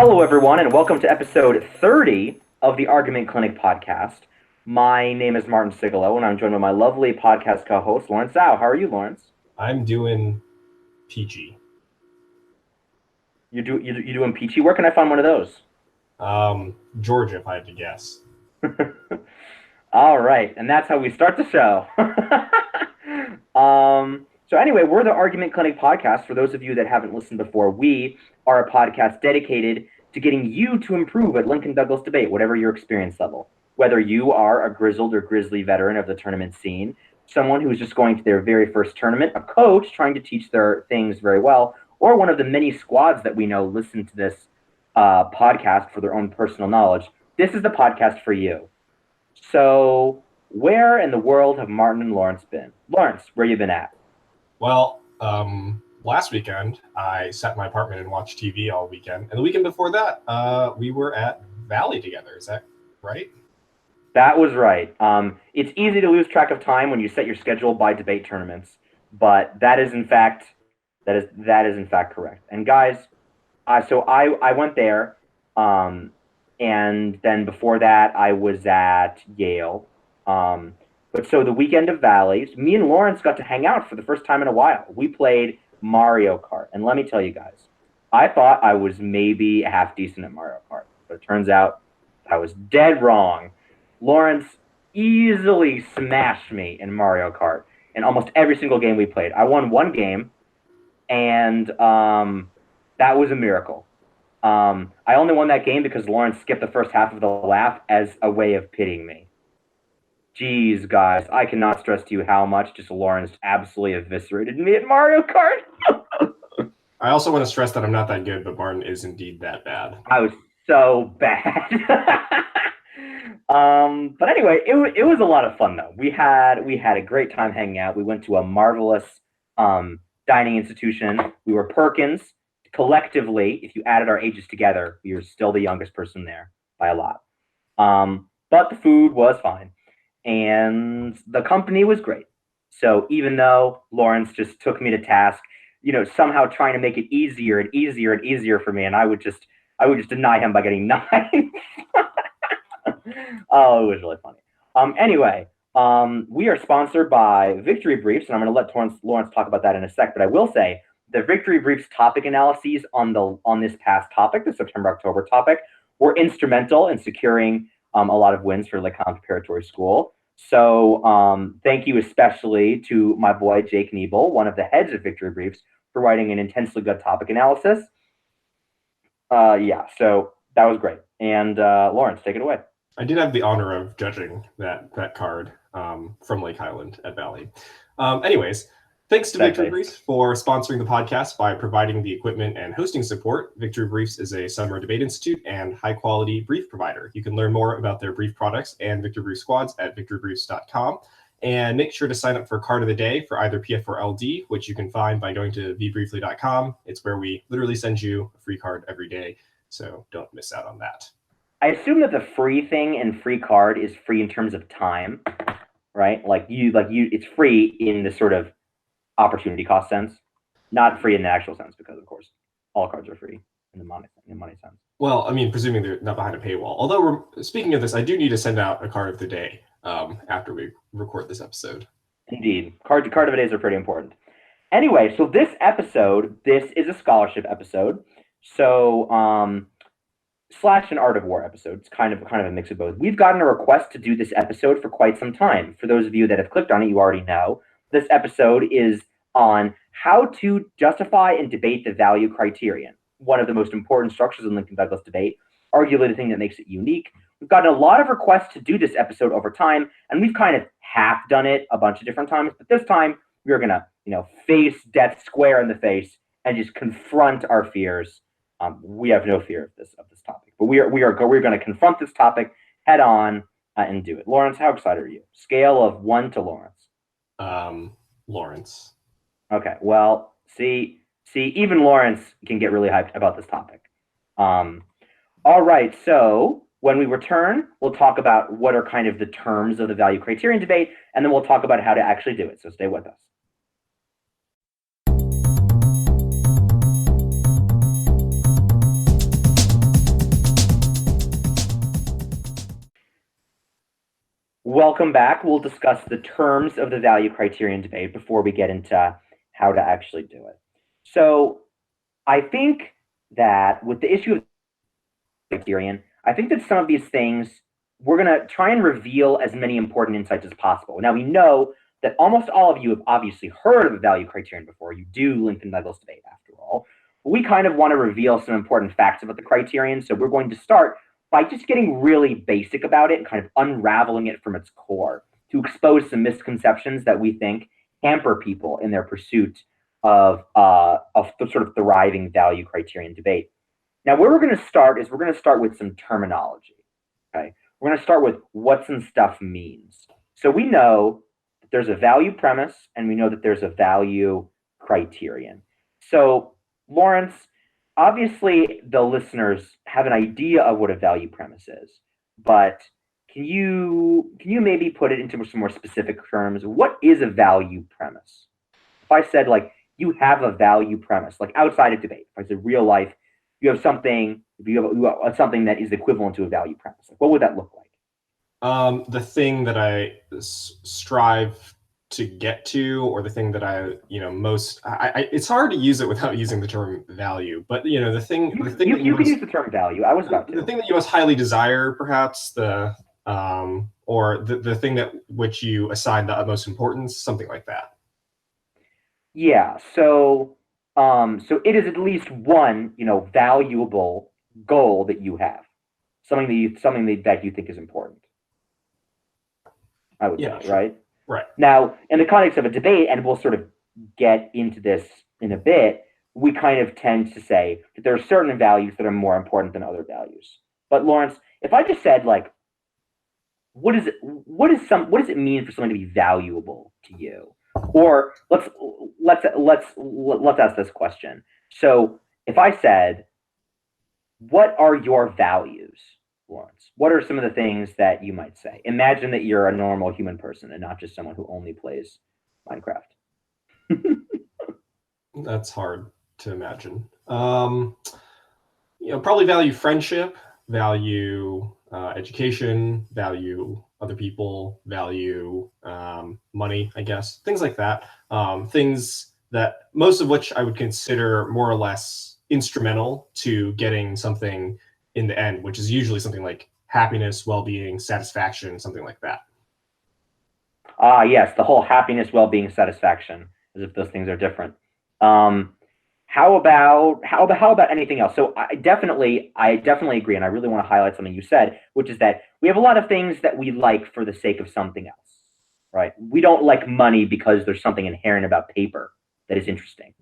Hello, everyone, and welcome to episode 30 of the Argument Clinic podcast. My name is Martin Sigalo, and I'm joined by my lovely podcast co-host, Lawrence Zhao. How are you, Lawrence? I'm doing peachy. You doing peachy? Where can I find one of those? Georgia, if I had to guess. All right, and that's how we start the show. So anyway, we're the Argument Clinic podcast. For those of you that haven't listened before, we are a podcast dedicated to getting you to improve at Lincoln Douglas debate, whatever your experience level. Whether you are a grizzled or grizzly veteran of the tournament scene, someone who's just going to their very first tournament, a coach trying to teach their things very well, or one of the many squads that we know listen to this podcast for their own personal knowledge, this is the podcast for you. So where in the world have Martin and Lawrence been? Lawrence, where you been at? Well, last weekend, I sat in my apartment and watched TV all weekend. And the weekend before that, we were at Valley together. Is that right? That was right. It's easy to lose track of time when you set your schedule by debate tournaments, but that is in fact correct. And guys, so I went there, and then before that I was at Yale. But so the weekend of Valleys, me and Lawrence got to hang out for the first time in a while. We played Mario Kart, and let me tell you guys, I thought I was maybe half decent at Mario Kart, but it turns out I was dead wrong. Lawrence easily smashed me in Mario Kart in almost every single game we played. I won one game, and that was a miracle. I only won that game because Lawrence skipped the first half of the lap as a way of pitying me. Jeez, guys, I cannot stress to you how much just Lawrence absolutely eviscerated me at Mario Kart. I also want to stress that I'm not that good, but Martin is indeed that bad. I was so bad. But anyway, it was a lot of fun though. We had a great time hanging out. We went to a marvelous dining institution. We were Perkins. Collectively, if you added our ages together, we were still the youngest person there by a lot. But the food was fine. And the company was great. So even though Lawrence just took me to task, somehow trying to make it easier and easier and easier for me, and I would just deny him by getting 9. Oh, it was really funny. Anyway, we are sponsored by Victory Briefs, and I'm going to let Lawrence talk about that in a sec. But I will say the Victory Briefs topic analyses on this past topic, the September-October topic, were instrumental in securing a lot of wins for LeCompte Preparatory School. So thank you especially to my boy Jake Niebel, one of the heads of Victory Briefs, for writing an intensely good topic analysis. So that was great. And Lawrence, take it away. I did have the honor of judging that card from Lake Highland at Valley. Anyways, thanks to Victory Briefs for sponsoring the podcast by providing the equipment and hosting support. Victory Briefs is a summer debate institute and high-quality brief provider. You can learn more about their brief products and Victory Brief squads at victorybriefs.com. And make sure to sign up for Card of the Day for either PF or LD, which you can find by going to vbriefly.com. It's where we literally send you a free card every day, so don't miss out on that. I assume that the free thing and free card is free in terms of time, right? It's free in the sort of opportunity cost sense, not free in the actual sense, because of course all cards are free in the money sense. Well, I mean, presuming they're not behind a paywall. Although speaking of this, I do need to send out a card of the day after we record this episode. Indeed, card of the days are pretty important. Anyway, so this is a scholarship episode. So / an Art of War episode. It's kind of a mix of both. We've gotten a request to do this episode for quite some time. For those of you that have clicked on it, you already know. This episode is on how to justify and debate the value criterion, one of the most important structures in Lincoln Douglas debate, arguably the thing that makes it unique. We've gotten a lot of requests to do this episode over time, and we've kind of half done it a bunch of different times, but this time we're going to, face death square in the face and just confront our fears. We have no fear of this topic, but we're going to confront this topic head on and do it. Lawrence, how excited are you? Scale of 1 to Lawrence. Lawrence. Okay, well, see, even Lawrence can get really hyped about this topic. All right, so when we return, we'll talk about what are kind of the terms of the value criterion debate, and then we'll talk about how to actually do it. So stay with us. welcome back. We'll discuss the terms of the value criterion debate before we get into how to actually do it. So I think that with the issue of criterion, I think that some of these things we're going to try and reveal as many important insights as possible. Now, we know that almost all of you have obviously heard of the value criterion before. You do Lincoln-Douglas debate, after all. But we kind of want to reveal some important facts about the criterion, so we're going to start by just getting really basic about it and kind of unraveling it from its core to expose some misconceptions that we think hamper people in their pursuit of the sort of thriving value criterion debate. Now, where we're going to start is we're going to start with some terminology. Okay, we're going to start with what some stuff means. So we know that there's a value premise, and we know that there's a value criterion. So, Lawrence, obviously the listeners have an idea of what a value premise is, but can you maybe put it into some more specific terms? What is a value premise? If I said, like, you have a value premise, like outside of debate, if I said real life, you have something something that is equivalent to a value premise, like, what would that look like? The thing that I strive to get to, or the thing that I most it's hard to use it without using the term value, but the thing you can use the term value. I was about to. The thing that you most highly desire, perhaps, or the thing that which you assign the utmost importance, something like that. Yeah, so it is at least one, valuable goal that you have, something that you think is important. I would say, sure. right? Right. Now, in the context of a debate, and we'll sort of get into this in a bit, we kind of tend to say that there are certain values that are more important than other values. But Lawrence, if I just said, like, what does it mean for something to be valuable to you? Or let's ask this question. So if I said, what are your values, Lawrence? What are some of the things that you might say? Imagine that you're a normal human person and not just someone who only plays Minecraft. That's hard to imagine. Probably value friendship, value education, value other people, value money, I guess, things like that. Things that most of which I would consider more or less instrumental to getting something in the end, which is usually something like happiness, well-being, satisfaction, something like that. Yes, the whole happiness, well-being, satisfaction, as if those things are different. How about anything else? So I definitely agree, and I really want to highlight something you said, which is that we have a lot of things that we like for the sake of something else, right? We don't like money because there's something inherent about paper that is interesting,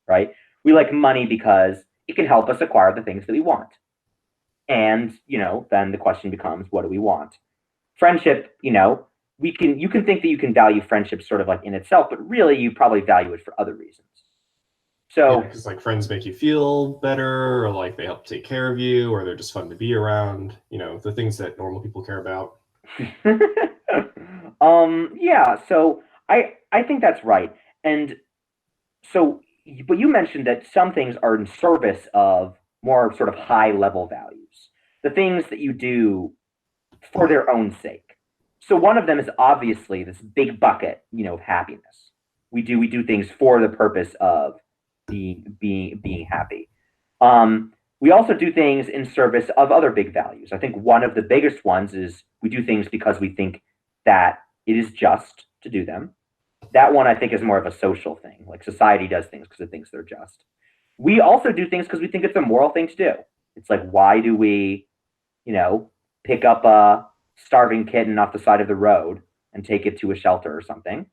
right? We like money because it can help us acquire the things that we want. And, then the question becomes, what do we want? Friendship, you can think that you can value friendship sort of like in itself, but really you probably value it for other reasons. So, because like friends make you feel better, or like they help take care of you, or they're just fun to be around, the things that normal people care about. Yeah, so I think that's right. And so, but you mentioned that some things are in service of more sort of high level values, the things that you do for their own sake. So one of them is obviously this big bucket, of happiness. We do things for the purpose of being happy. We also do things in service of other big values. I think one of the biggest ones is we do things because we think that it is just to do them. That one I think is more of a social thing. Like society does things because it thinks they're just. We also do things because we think it's a moral thing to do. It's like, why do we, pick up a starving kitten off the side of the road and take it to a shelter or something,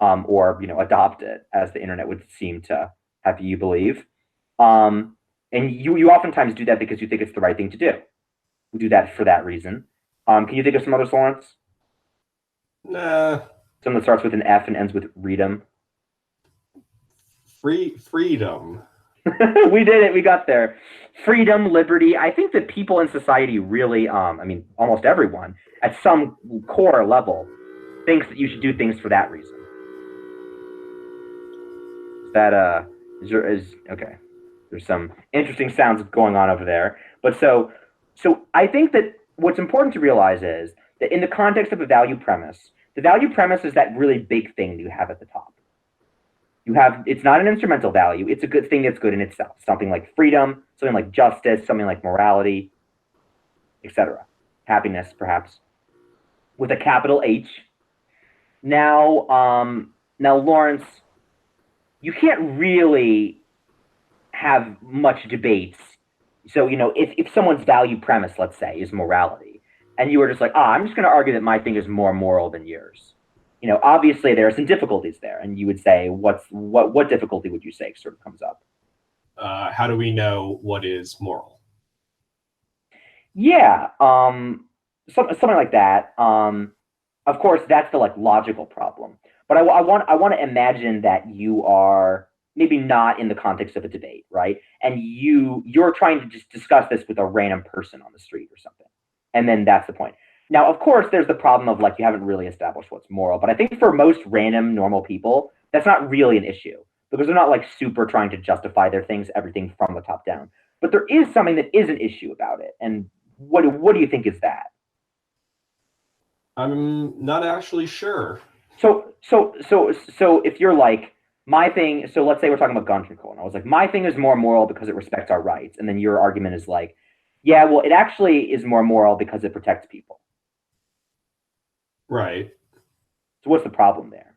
or adopt it, as the internet would seem to have you believe. And you oftentimes do that because you think it's the right thing to do. We do that for that reason. Can you think of some others, Lawrence? Nah. Something that starts with an F and ends with freedom. Freedom. We did it. We got there. Freedom, liberty. I think that people in society really, almost everyone, at some core level, thinks that you should do things for that reason. Okay. There's some interesting sounds going on over there. But so I think that what's important to realize is in the context of a value premise, the value premise is that really big thing you have at the top. It's not an instrumental value. It's a good thing that's good in itself. Something like freedom, something like justice, something like morality, etc. Happiness, perhaps, with a capital H. Now, Lawrence, you can't really have much debates. So, if someone's value premise, let's say, is morality, and you were just like, I'm just going to argue that my thing is more moral than yours. Obviously there are some difficulties there, and you would say, what difficulty would you say sort of comes up? How do we know what is moral? Yeah, something like that. Of course, that's the logical problem. But I want to imagine that you are maybe not in the context of a debate, right? And you're trying to just discuss this with a random person on the street or something, and then that's the point. Now, of course, there's the problem of you haven't really established what's moral, but I think for most random normal people, that's not really an issue because they're not super trying to justify their things, everything from the top down. But there is something that is an issue about it, and what do you think is that? I'm not actually sure. So if you're my thing, so let's say we're talking about gun control, and I was like, my thing is more moral because it respects our rights, and then your argument is yeah, well, it actually is more moral because it protects people. Right. So what's the problem there?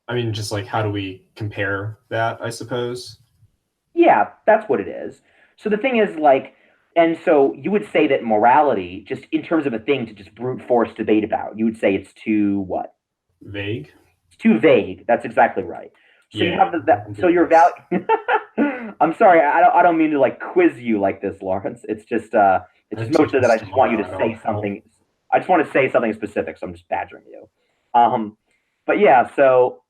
I mean, just how do we compare that, I suppose? Yeah, that's what it is. So the thing is and so you would say that morality, just in terms of a thing to just brute force debate about, you would say it's too what? Vague. It's too vague. That's exactly right. So yeah, you have so your value. I'm sorry, I don't mean to quiz you like this, Lawrence. It's just mostly that I just want you to say something. I just want to say something specific, so I'm just badgering you. But yeah, so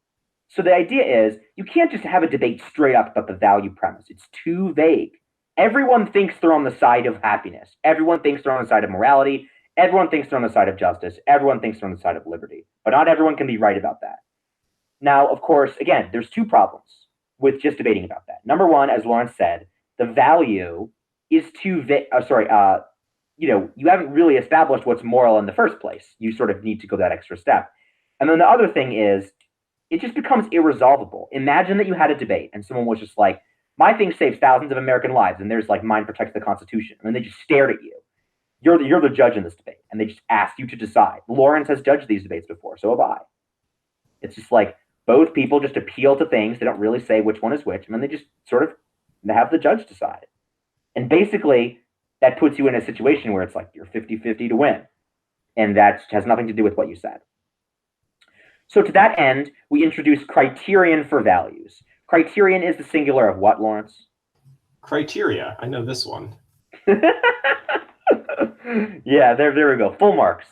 the idea is you can't just have a debate straight up about the value premise. It's too vague. Everyone thinks they're on the side of happiness. Everyone thinks they're on the side of morality. Everyone thinks they're on the side of justice. Everyone thinks they're on the side of liberty. But not everyone can be right about that. Now, of course, again, there's two problems with just debating about that. Number one, as Lawrence said, the value is too vague. You haven't really established what's moral in the first place. You sort of need to go that extra step. And then the other thing is, it just becomes irresolvable. Imagine that you had a debate and someone was just like, my thing saves thousands of American lives, and there's mine protects the Constitution. And then they just stared at you. You're the judge in this debate, and they just asked you to decide. Lawrence has judged these debates before, so have I. It's just both people just appeal to things. They don't really say which one is which, and then they just sort of have the judge decide. And basically, that puts you in a situation where it's you're 50-50 to win. And that has nothing to do with what you said. So to that end, we introduce criterion for values. Criterion is the singular of what, Lawrence? Criteria. I know this one. Yeah, there we go. Full marks.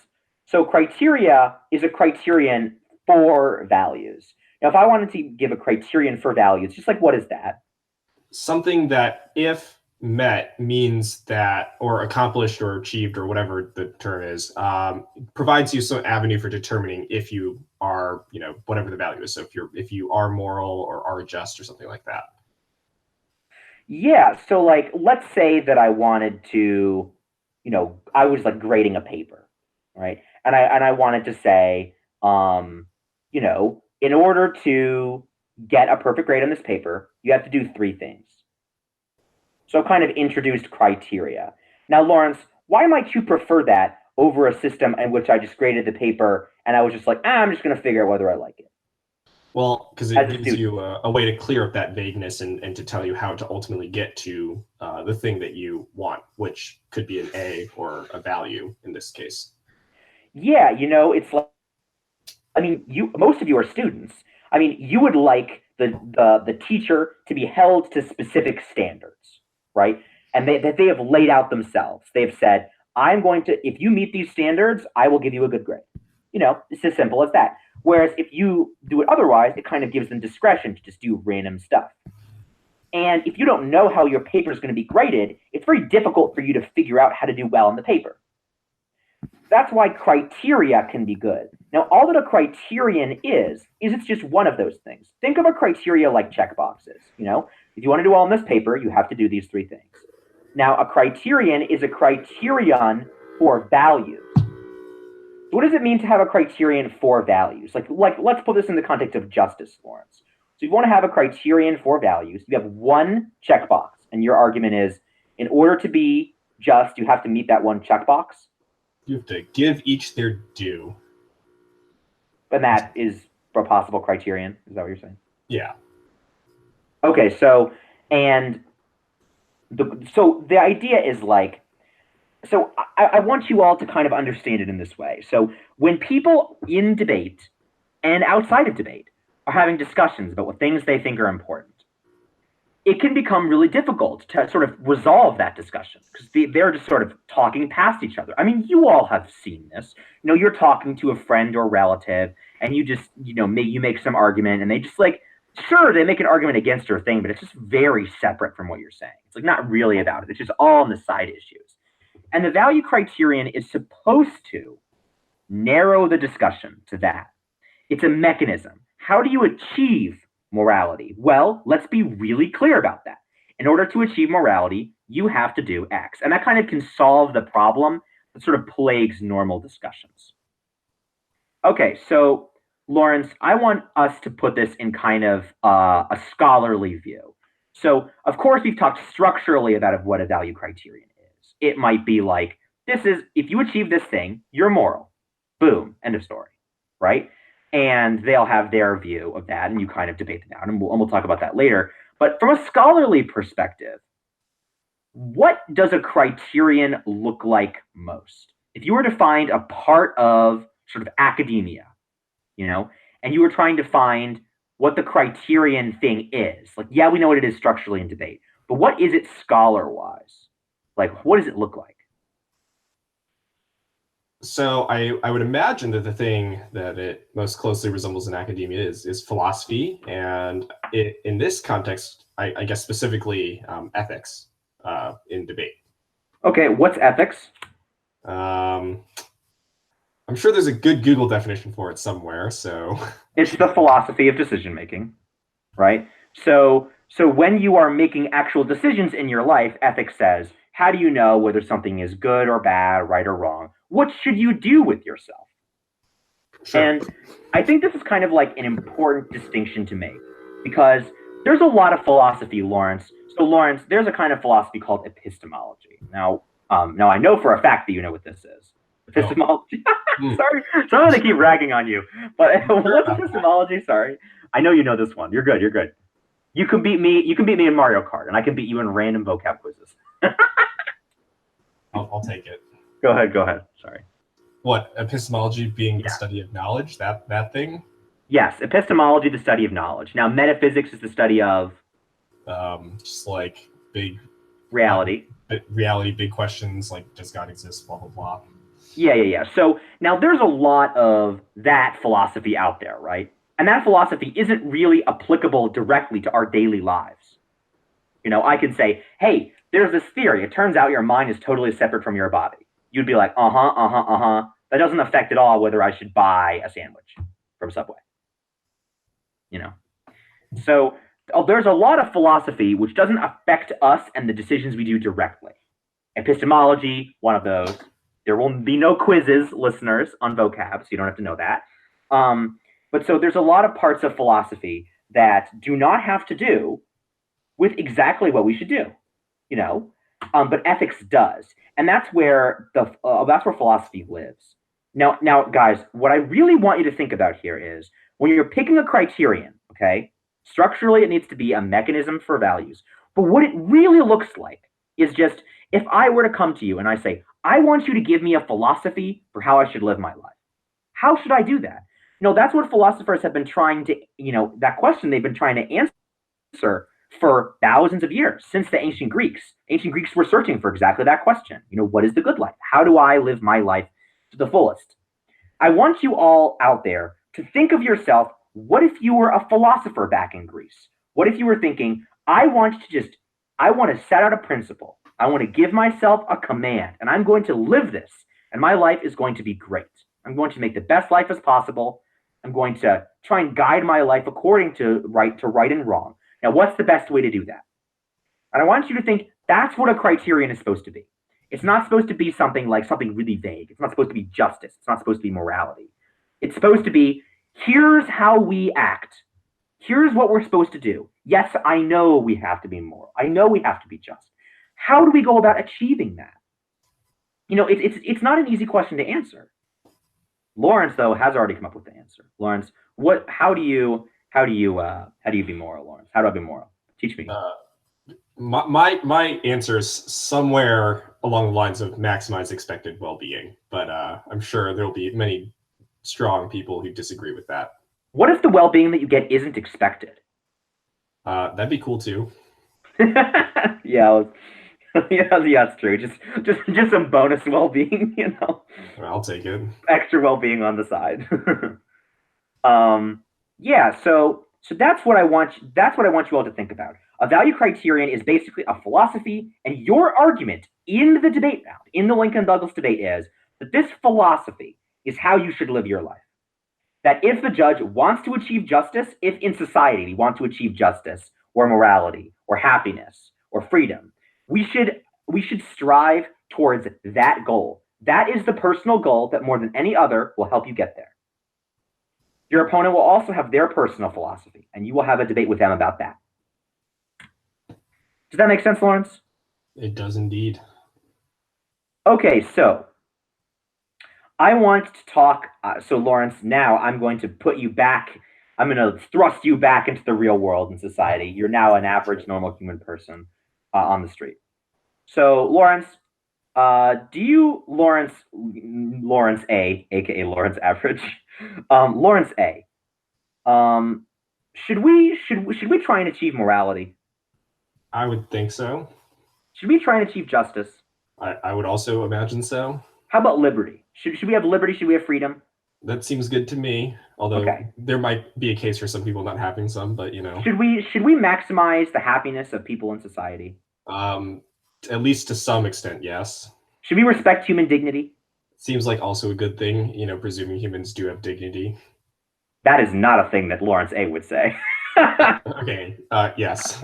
So criteria is a criterion for values. Now, if I wanted to give a criterion for values, just what is that? Something that, if met, means that, or accomplished or achieved or whatever the term is, provides you some avenue for determining if you are, whatever the value is. So if you are moral or are just or something like that. Yeah. So let's say that I wanted to, I was grading a paper, right? And I wanted to say, in order to get a perfect grade on this paper, you have to do three things. So kind of introduced criteria. Now, Lawrence, why might you prefer that over a system in which I just graded the paper and I was just I'm just going to figure out whether I like it? Well, because it gives you a way to clear up that vagueness and to tell you how to ultimately get to the thing that you want, which could be an A or a value in this case. Yeah, it's most of you are students. You would like the teacher to be held to specific standards, right? And that they have laid out themselves. They've said, I'm going to, if you meet these standards, I will give you a good grade. It's as simple as that. Whereas if you do it otherwise, it kind of gives them discretion to just do random stuff. And if you don't know how your paper is going to be graded, it's very difficult for you to figure out how to do well in the paper. That's why criteria can be good. Now, all that a criterion is it's just one of those things. Think of a criteria like checkboxes. If you want to do well in this paper, you have to do these three things. Now, a criterion is a criterion for values. what does it mean to have a criterion for values? Like let's put this in the context of justice, Lawrence. So you want to have a criterion for values. You have one checkbox, and your argument is, in order to be just, you have to meet that one checkbox. You have to give each their due. And that is a possible criterion. Is that what you're saying? Yeah. Okay, so the idea is like, so I want you all to kind of understand it in this way. So when people in debate and outside of debate are having discussions about what things they think are important, it can become really difficult to sort of resolve that discussion because they're just sort of talking past each other. I mean, you all have seen this. You're talking to a friend or relative, and you just, you make some argument, and they just like, sure, they make an argument against your thing, but it's just very separate from what you're saying. It's like not really about it. It's just all on the side issues. And the value criterion is supposed to narrow the discussion to that. It's a mechanism. How do you achieve morality? Well, let's be really clear about that. In order to achieve morality, you have to do X. And that kind of can solve the problem that sort of plagues normal discussions. Okay, so Lawrence, I want us to put this in kind of a scholarly view. So, of course, we've talked structurally about what a value criterion is. It might be like, if you achieve this thing, you're moral. Boom, end of story, right? And they'll have their view of that, and you kind of debate them out, and we'll talk about that later. But from a scholarly perspective, what does a criterion look like most? If you were to find a part of sort of academia, and you were trying to find what the criterion thing is, like, yeah, we know what it is structurally in debate, but what is it scholar-wise? Like, what does it look like? So I would imagine that the thing that it most closely resembles in academia is philosophy, and in this context, I guess specifically ethics in debate. Okay, what's ethics? I'm sure there's a good Google definition for it somewhere. So it's the philosophy of decision making, right? So when you are making actual decisions in your life, ethics says, how do you know whether something is good or bad, right or wrong? What should you do with yourself? Sure. And I think this is kind of like an important distinction to make because there's a lot of philosophy, Lawrence. So Lawrence, there's a kind of philosophy called epistemology. Now I know for a fact that you know what this is. Epistemology. Oh. Sorry to keep ragging on you. But what's epistemology? Sorry. I know you know this one. You're good. You can beat me in Mario Kart, and I can beat you in random vocab quizzes. I'll take it. Go ahead. Sorry. What, epistemology being the study of knowledge? That thing? Yes, epistemology, the study of knowledge. Now, metaphysics is the study of just like big reality. Reality, big questions like does God exist? Blah blah blah. Yeah. So now there's a lot of that philosophy out there, right? And that philosophy isn't really applicable directly to our daily lives. I could say, hey, there's this theory. It turns out your mind is totally separate from your body. You'd be like, that doesn't affect at all whether I should buy a sandwich from Subway. So there's a lot of philosophy which doesn't affect us and the decisions we do directly. Epistemology, one of those. There will be no quizzes, listeners, on vocab, so you don't have to know that. But so there's a lot of parts of philosophy that do not have to do with exactly what we should do, but ethics does, and that's where philosophy lives. Now, guys, what I really want you to think about here is when you're picking a criterion, okay, structurally it needs to be a mechanism for values, but what it really looks like is just if I were to come to you and I say, I want you to give me a philosophy for how I should live my life. How should I do that? That's what philosophers have been trying to, that question they've been trying to answer for thousands of years, since the ancient Greeks. Ancient Greeks were searching for exactly that question. What is the good life? How do I live my life to the fullest? I want you all out there to think of yourself, what if you were a philosopher back in Greece? What if you were thinking, I want to set out a principle. I want to give myself a command, and I'm going to live this, and my life is going to be great. I'm going to make the best life as possible. I'm going to try and guide my life according to right and wrong. Now, what's the best way to do that? And I want you to think that's what a criterion is supposed to be. It's not supposed to be something like something really vague. It's not supposed to be justice. It's not supposed to be morality. It's supposed to be, here's how we act. Here's what we're supposed to do. Yes, I know we have to be moral. I know we have to be just. How do we go about achieving that? It's not an easy question to answer. Lawrence, though, has already come up with the answer. Lawrence, how do you be moral, Lawrence? How do I be moral? Teach me. My answer is somewhere along the lines of maximize expected well-being, but I'm sure there'll be many strong people who disagree with that. What if the well-being that you get isn't expected? That'd be cool too. Yeah, that's true. Just some bonus well-being, I'll take it. Extra well-being on the side. Yeah. So that's what I want. That's what I want you all to think about. A value criterion is basically a philosophy, and your argument in the debate round, in the Lincoln Douglas debate, is that this philosophy is how you should live your life. That if the judge wants to achieve justice, if in society we want to achieve justice or morality or happiness or freedom, we should strive towards that goal. That is the personal goal that more than any other will help you get there. Your opponent will also have their personal philosophy, and you will have a debate with them about that. Does that make sense, Lawrence? It does indeed. Okay, so I want to talk. So, Lawrence, now I'm going to put you back. I'm going to thrust you back into the real world and society. You're now an average, normal human person on the street. So, Lawrence, Lawrence A, aka Lawrence Average, Lawrence A, should we try and achieve morality? I would think so. Should we try and achieve justice? I would also imagine so. How about liberty? Should we have liberty? Should we have freedom? That seems good to me. Although there might be a case for some people not having some, but Should we maximize the happiness of people in society? At least to some extent, yes. Should we respect human dignity? Seems like also a good thing, presuming humans do have dignity. That is not a thing that Lawrence A would say. Okay, yes.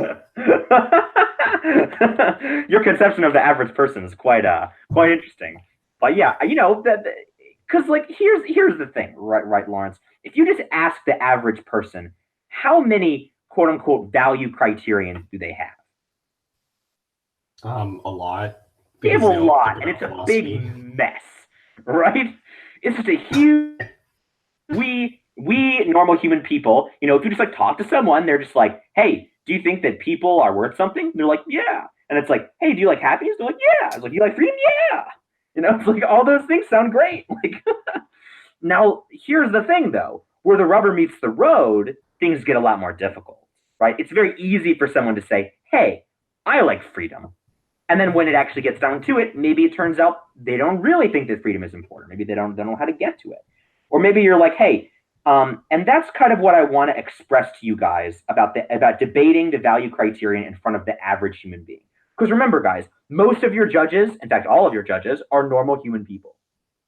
Your conception of the average person is quite interesting. But yeah, because here's the thing, right, Lawrence? If you just ask the average person, how many quote unquote value criterions do they have? A lot. They have a lot, and it's a big mess, right? It's just a huge. We normal human people, if you just talk to someone, they're just like, hey, do you think that people are worth something? And they're like, yeah. And it's like, hey, do you like happiness? They're like, yeah. It's like, do you like freedom? Yeah. It's like all those things sound great. Now, here's the thing, though. Where the rubber meets the road, things get a lot more difficult, right? It's very easy for someone to say, hey, I like freedom. And then when it actually gets down to it, maybe it turns out they don't really think that freedom is important. Maybe they don't know how to get to it. Or maybe you're like, hey, and that's kind of what I want to express to you guys about debating the value criterion in front of the average human being. Because remember, guys, most of your judges, in fact, all of your judges, are normal human people.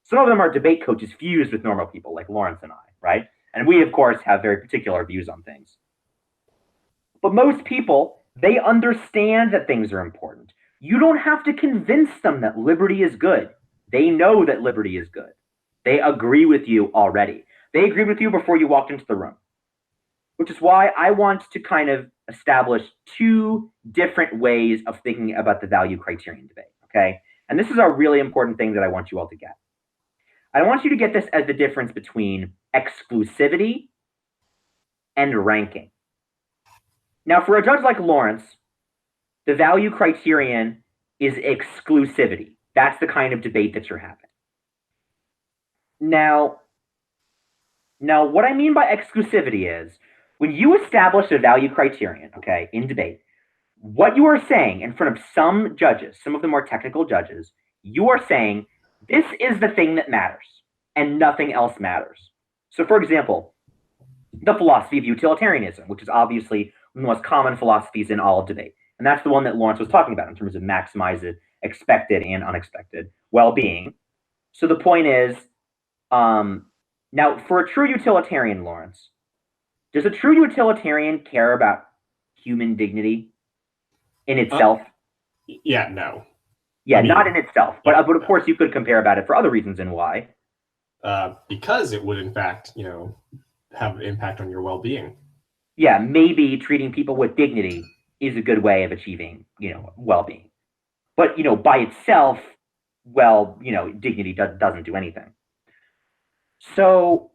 Some of them are debate coaches fused with normal people, like Lawrence and I, right? And we, of course, have very particular views on things. But most people, they understand that things are important. You don't have to convince them that liberty is good. They know that liberty is good. They agree with you already. They agreed with you before you walked into the room, which is why I want to kind of establish two different ways of thinking about the value criterion debate, okay? And this is a really important thing that I want you all to get. I want you to get this as the difference between exclusivity and ranking. Now, for a judge like Lawrence, the value criterion is exclusivity. That's the kind of debate that you're having. Now, what I mean by exclusivity is when you establish a value criterion, okay, in debate, what you are saying in front of some judges, some of the more technical judges, you are saying this is the thing that matters and nothing else matters. So, for example, the philosophy of utilitarianism, which is obviously one of the most common philosophies in all of debate. And that's the one that Lawrence was talking about in terms of maximizing expected and unexpected well-being. So the point is, now, for a true utilitarian, Lawrence, does a true utilitarian care about human dignity in itself? Yeah, no. Yeah, not in itself, but of course you could compare about it for other reasons and why. Because it would, in fact, have an impact on your well-being. Yeah, maybe treating people with dignity is a good way of achieving, well-being. But, by itself, dignity doesn't do anything. So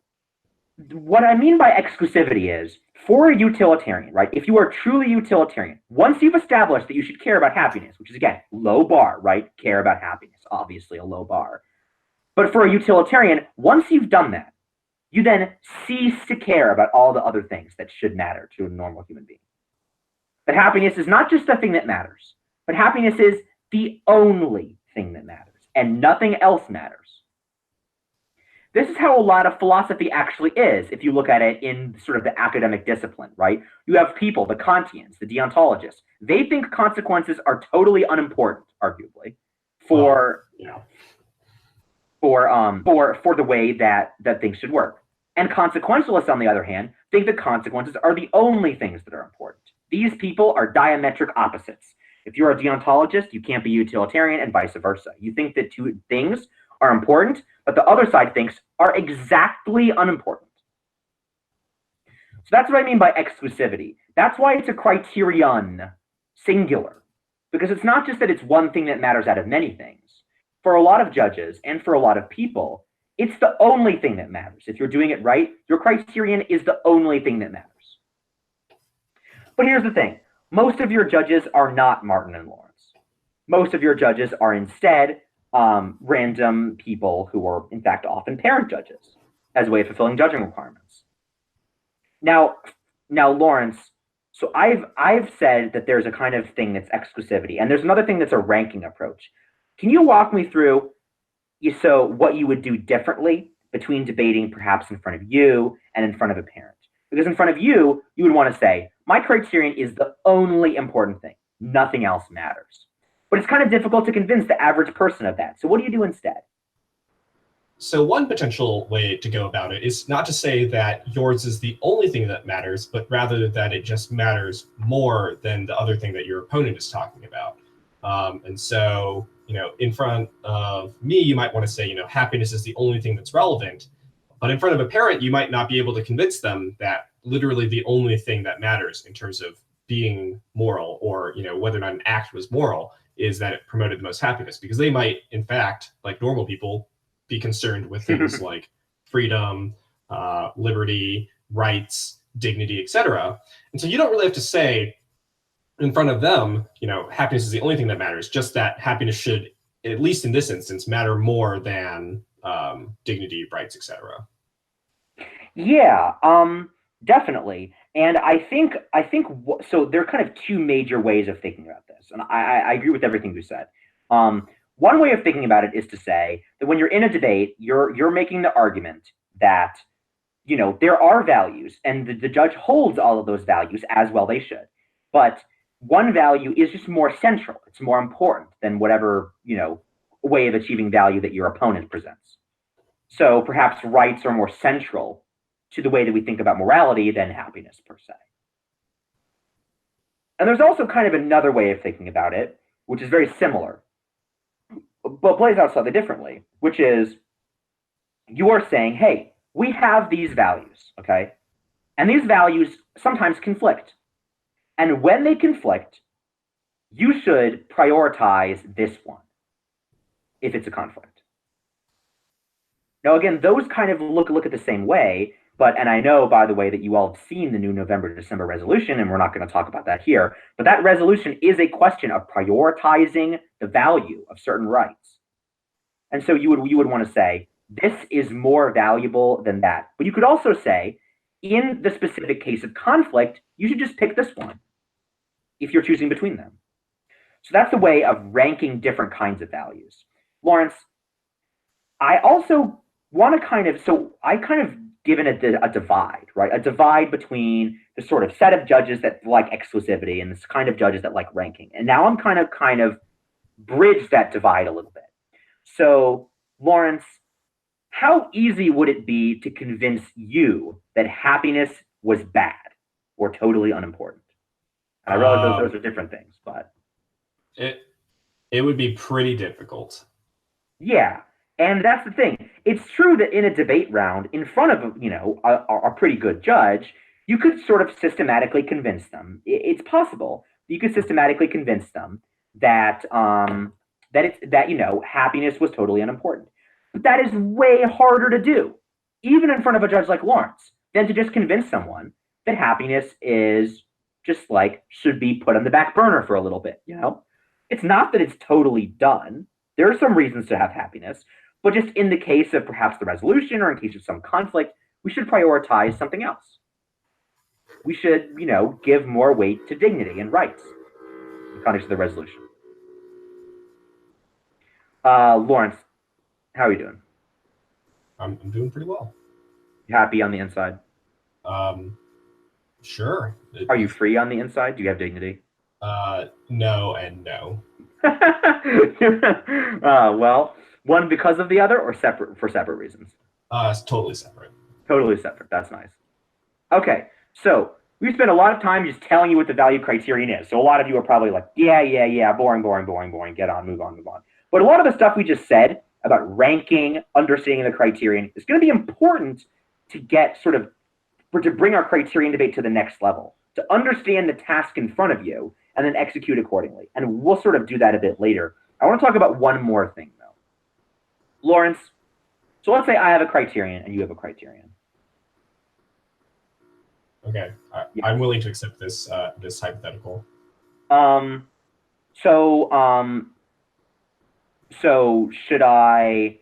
what I mean by exclusivity is, for a utilitarian, right? If you are truly utilitarian, once you've established that you should care about happiness, which is, again, low bar, right? Care about happiness, obviously a low bar. But for a utilitarian, once you've done that, you then cease to care about all the other things that should matter to a normal human being. That happiness is not just the thing that matters, but happiness is the only thing that matters, and nothing else matters. This is how a lot of philosophy actually is, if you look at it in sort of the academic discipline, right? You have people, the Kantians, the deontologists, they think consequences are totally unimportant, arguably, for the way that things should work. And consequentialists, on the other hand, think that consequences are the only things that are important. These people are diametric opposites. If you're a deontologist, you can't be utilitarian, and vice versa. You think that two things are important, but the other side thinks are exactly unimportant. So that's what I mean by exclusivity. That's why it's a criterion, singular, because it's not just that it's one thing that matters out of many things. For a lot of judges and for a lot of people, it's the only thing that matters. If you're doing it right, your criterion is the only thing that matters. But here's the thing. Most of your judges are not Martin and Lawrence. Most of your judges are instead random people who are, in fact, often parent judges as a way of fulfilling judging requirements. Now, Lawrence, so I've said that there's a kind of thing that's exclusivity, and there's another thing that's a ranking approach. Can you walk me through what you would do differently between debating perhaps in front of you and in front of a parent? Because in front of you, you would want to say, my criterion is the only important thing. Nothing else matters. But it's kind of difficult to convince the average person of that. So what do you do instead? So one potential way to go about it is not to say that yours is the only thing that matters, but rather that it just matters more than the other thing that your opponent is talking about. And so, in front of me, you might want to say, happiness is the only thing that's relevant. But in front of a parent, you might not be able to convince them that literally the only thing that matters in terms of being moral, or whether or not an act was moral, is that it promoted the most happiness, because they might, in fact, like normal people, be concerned with things like freedom, liberty, rights, dignity, etc. And so you don't really have to say in front of them, happiness is the only thing that matters, just that happiness should, at least in this instance, matter more than dignity, rights, etc. Yeah, definitely. And I think so. There are kind of two major ways of thinking about this, and I agree with everything you said. One way of thinking about it is to say that when you're in a debate, you're making the argument that there are values, and the judge holds all of those values, as well they should. But one value is just more central; it's more important than whatever way of achieving value that your opponent presents. So perhaps rights are more central to the way that we think about morality than happiness per se. And there's also kind of another way of thinking about it, which is very similar, but plays out slightly differently, which is you are saying, hey, we have these values, okay? And these values sometimes conflict. And when they conflict, you should prioritize this one if it's a conflict. Now, again, those kind of look at the same way, and I know, by the way, that you all have seen the new November-December resolution, and we're not going to talk about that here, but that resolution is a question of prioritizing the value of certain rights. And so you would want to say, this is more valuable than that. But you could also say, in the specific case of conflict, you should just pick this one if you're choosing between them. So that's the way of ranking different kinds of values. Lawrence, I also want to I kind of given a divide, right? A divide between the sort of set of judges that like exclusivity and this kind of judges that like ranking. And now I'm kind of bridge that divide a little bit. So, Lawrence, how easy would it be to convince you that happiness was bad or totally unimportant? And I realize those are different things, but It would be pretty difficult. Yeah. And that's the thing. It's true that in a debate round, in front of a pretty good judge, you could sort of systematically convince them. It's possible you could systematically convince them that happiness was totally unimportant. But that is way harder to do, even in front of a judge like Lawrence, than to just convince someone that happiness is just like should be put on the back burner for a little bit. It's not that it's totally done. There are some reasons to have happiness, but just in the case of perhaps the resolution or in case of some conflict, we should prioritize something else. We should, give more weight to dignity and rights in the context of the resolution. Lawrence, how are you doing? I'm doing pretty well. You happy on the inside? Sure. Are you free on the inside? Do you have dignity? No and no. Well, one because of the other, or for separate reasons? It's totally separate. Totally separate. That's nice. Okay, so we spent a lot of time just telling you what the value criterion is. So a lot of you are probably like, yeah, boring. Get on, move on. But a lot of the stuff we just said about ranking, understanding the criterion is going to be important to get to bring our criterion debate to the next level, to understand the task in front of you and then execute accordingly. And we'll sort of do that a bit later. I want to talk about one more thing, though. Lawrence, so let's say I have a criterion and you have a criterion. Okay, I'm willing to accept this this hypothetical. So should I?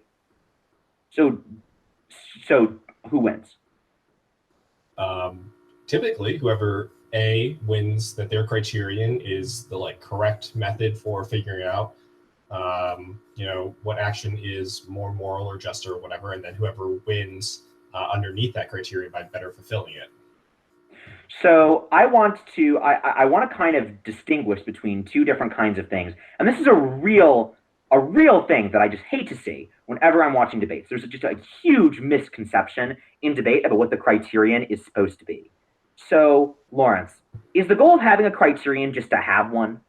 So who wins? Typically, whoever A wins that their criterion is the correct method for figuring out what action is more moral or just or whatever, and then whoever wins underneath that criterion by better fulfilling it. So I want to kind of distinguish between two different kinds of things, and this is a real thing that I just hate to see whenever I'm watching debates. There's just a huge misconception in debate about what the criterion is supposed to be. So, Lawrence, is the goal of having a criterion just to have one?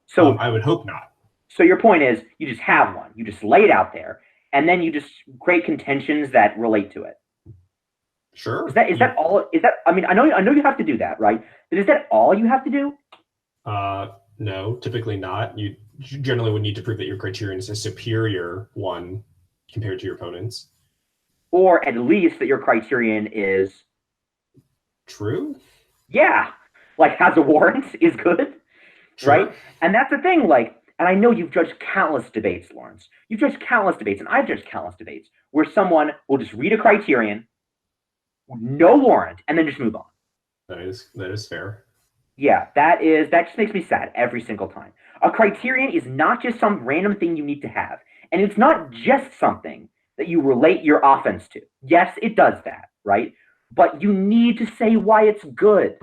So I would hope not. So your point is you just have one, you just lay it out there, and then you just create contentions that relate to it. Sure. Is that all? I mean, I know you have to do that, right? But is that all you have to do? No, typically not. You generally would need to prove that your criterion is a superior one compared to your opponents. Or at least that your criterion is true. Yeah. Has a warrant is good. Sure. Right? And that's the thing, and I know you've judged countless debates, Lawrence. You've judged countless debates, and I've judged countless debates where someone will just read a criterion, no warrant, and then just move on. That is fair. Yeah, that just makes me sad every single time. A criterion is not just some random thing you need to have. And it's not just something that you relate your offense to. Yes, it does that, right? But you need to say why it's good.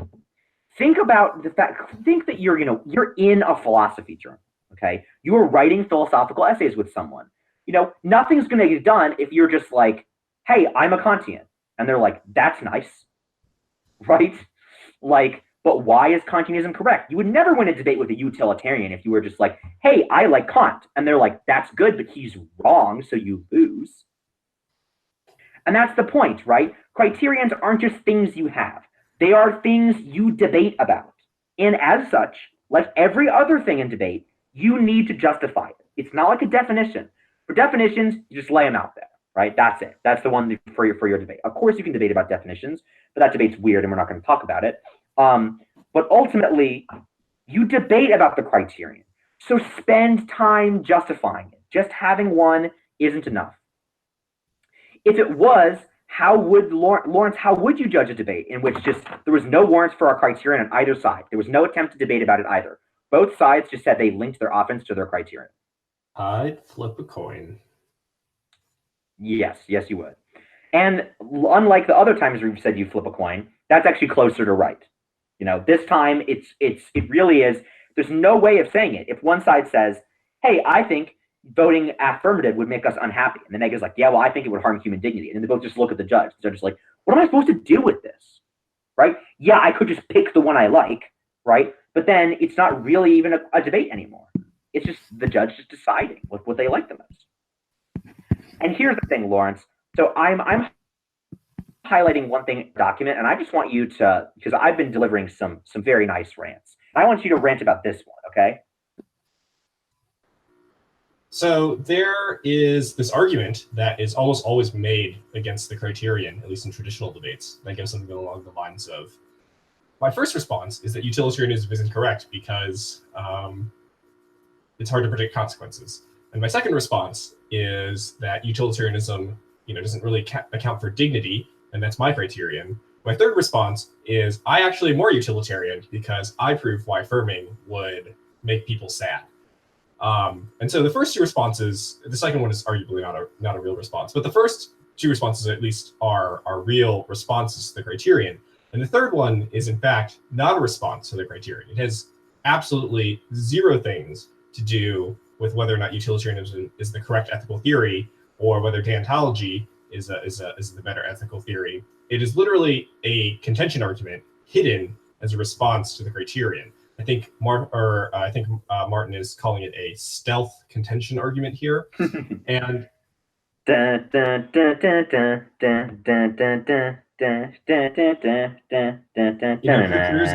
Think about that you're in a philosophy journal, okay? You are writing philosophical essays with someone. Nothing's going to get done if you're just like, hey, I'm a Kantian. And they're like, that's nice, right? But why is Kantianism correct? You would never win a debate with a utilitarian if you were just like, hey, I like Kant. And they're like, that's good, but he's wrong, so you lose. And that's the point, right? Criterions aren't just things you have. They are things you debate about. And as such, like every other thing in debate, you need to justify it. It's not like a definition. For definitions, you just lay them out there, right? That's it. That's the one for your debate. Of course, you can debate about definitions, but that debate's weird and we're not going to talk about it. But ultimately, you debate about the criterion. So spend time justifying it. Just having one isn't enough. If it was, Lawrence, how would you judge a debate in which just there was no warrants for our criterion on either side? There was no attempt to debate about it either. Both sides just said they linked their offense to their criterion. I'd flip a coin. Yes, you would. And unlike the other times we've said you flip a coin, that's actually closer to right. This time it really is. There's no way of saying it. If one side says, hey, I think voting affirmative would make us unhappy. And the negative is like, yeah, well, I think it would harm human dignity. And then they both just look at the judge. The judge is like, what am I supposed to do with this? Right? Yeah, I could just pick the one I like, right? But then it's not really even a debate anymore. It's just the judge just deciding what they like the most. And here's the thing, Lawrence. So I'm highlighting one thing document, and I just want you to, because I've been delivering some very nice rants. I want you to rant about this one, okay? So there is this argument that is almost always made against the Criterion, at least in traditional debates, that goes something along the lines of, my first response is that utilitarianism isn't correct because it's hard to predict consequences. And my second response is that utilitarianism, doesn't really account for dignity, and that's my criterion. My third response is I actually am more utilitarian because I prove why affirming would make people sad. And so the first two responses, the second one is arguably not a real response, but the first two responses at least are real responses to the criterion. And the third one is in fact not a response to the criterion. It has absolutely zero things to do with whether or not utilitarianism is the correct ethical theory or whether deontology is the better ethical theory. It is literally a contention argument hidden as a response to the criterion. I think Martin is calling it a stealth contention argument here, and here's a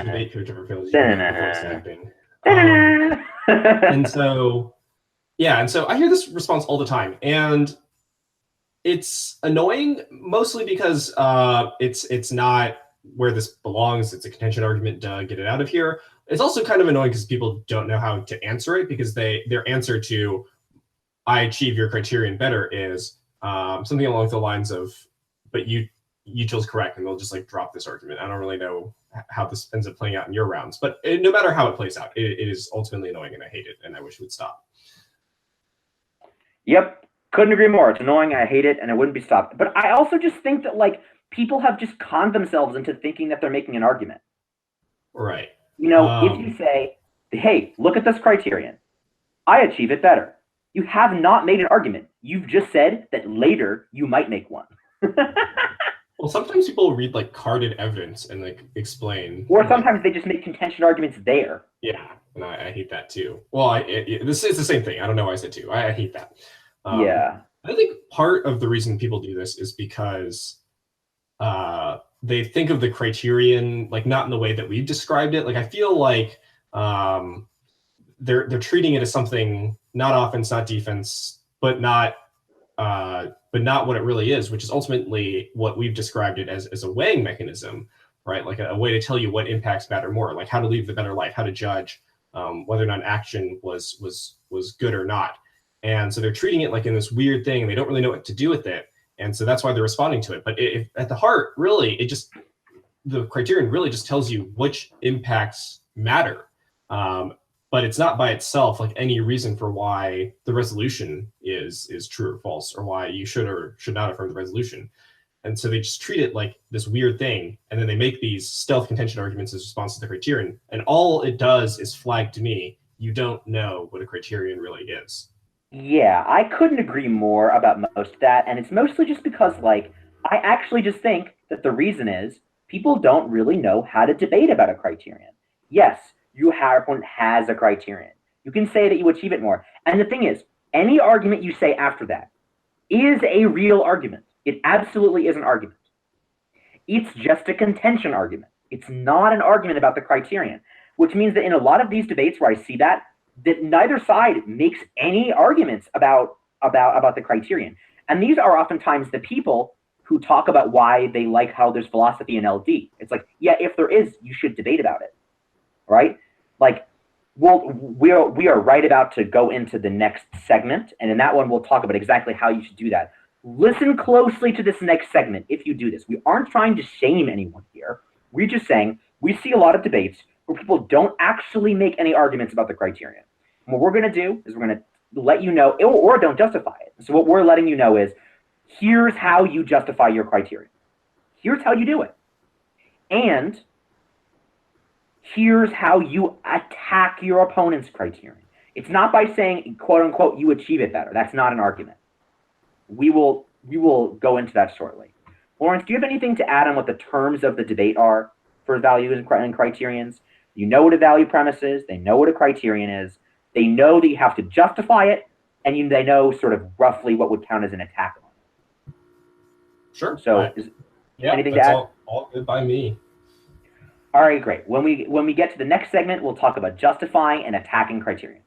debate coach over Phil's voice acting. And so I hear this response all the time, and it's annoying mostly because it's not where this belongs. It's a contention argument. Get it out of here. It's also kind of annoying because people don't know how to answer it, because their answer to "I achieve your criterion better" is something along the lines of, "But you chose correct," and they'll just like drop this argument. I don't really know how this ends up playing out in your rounds, but no matter how it plays out, it is ultimately annoying, and I hate it, and I wish it would stop. Yep, couldn't agree more. It's annoying. I hate it, and it wouldn't be stopped. But I also just think that people have just conned themselves into thinking that they're making an argument. Right. If you say, "Hey, look at this criterion. I achieve it better," you have not made an argument. You've just said that later you might make one. Well, sometimes people read carded evidence and explain. Or sometimes they just make contention arguments there. Yeah, and I hate that too. Well, this is the same thing. I don't know why I said too. I hate that. Yeah. I think part of the reason people do this is because they think of the criterion not in the way that we've described it. I feel like they're treating it as something not offense, not defense, but not what it really is, which is ultimately what we've described it as a weighing mechanism, right? A way to tell you what impacts matter more, like how to live the better life, how to judge whether or not action was good or not. And so they're treating it in this weird thing, and they don't really know what to do with it. And so that's why they're responding to it. But at the heart, really, the criterion really just tells you which impacts matter. But it's not by itself any reason for why the resolution is true or false, or why you should or should not affirm the resolution. And so they just treat it like this weird thing, and then they make these stealth contention arguments as response to the criterion. And all it does is flag to me, you don't know what a criterion really is. Yeah, I couldn't agree more about most of that, and it's mostly just because, I actually just think that the reason is people don't really know how to debate about a criterion. Yes, your opponent has a criterion. You can say that you achieve it more. And the thing is, any argument you say after that is a real argument. It absolutely is an argument. It's just a contention argument. It's not an argument about the criterion, which means that in a lot of these debates where I see that neither side makes any arguments about the criterion. And these are oftentimes the people who talk about why they like how there's philosophy in LD. It's yeah, if there is, you should debate about it, right? We are right about to go into the next segment, and in that one we'll talk about exactly how you should do that. Listen closely to this next segment if you do this. We aren't trying to shame anyone here. We're just saying we see a lot of debates where people don't actually make any arguments about the criterion. And what we're going to do is we're going to let you know, or don't justify it. So what we're letting you know is, here's how you justify your criterion. Here's how you do it. And here's how you attack your opponent's criterion. It's not by saying, quote unquote, you achieve it better. That's not an argument. We will go into that shortly. Lawrence, do you have anything to add on what the terms of the debate are for values and criterions? You know what a value premise is. They know what a criterion is. They know that you have to justify it, and they know sort of roughly what would count as an attack on it. Sure. So, anything to add? All good by me. All right, great. When we get to the next segment, we'll talk about justifying and attacking criterions.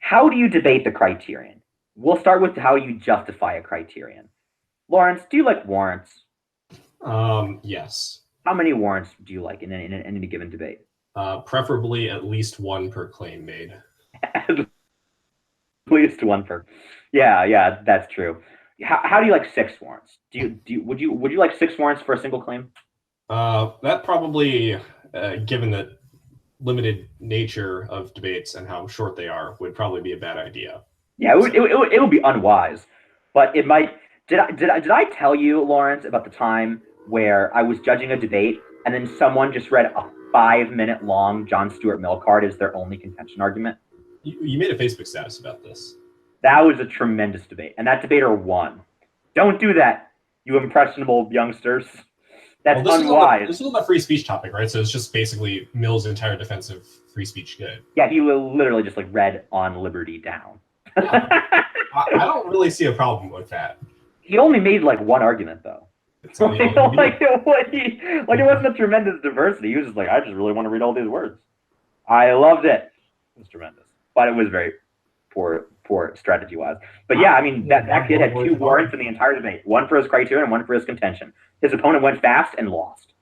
How do you debate the criterion? We'll start with how you justify a criterion. Lawrence, do you like warrants? Yes. How many warrants do you like in any given debate? Preferably at least one per claim made. At least one per. Yeah, that's true. How do you like 6 warrants? Would you like 6 warrants for a single claim? That probably, given the limited nature of debates and how short they are, would probably be a bad idea. Yeah, it would be unwise, but it might. Did I tell you, Lawrence, about the time where I was judging a debate and then someone just read a 5-minute long John Stuart Mill card as their only contention argument? You made a Facebook status about this. That was a tremendous debate, and that debater won. Don't do that, you impressionable youngsters. That's unwise. This is on the free speech topic, right? So it's just basically Mill's entire defense of free speech good. Yeah, he literally just read On Liberty down. Yeah. I don't really see a problem with that. He only made one argument though. It wasn't a tremendous diversity. He was just I just really want to read all these words. I loved it. It was tremendous, but it was very poor strategy wise. But yeah, I mean that kid had 2 warrants in the entire debate, one for his criterion and one for his contention. His opponent went fast and lost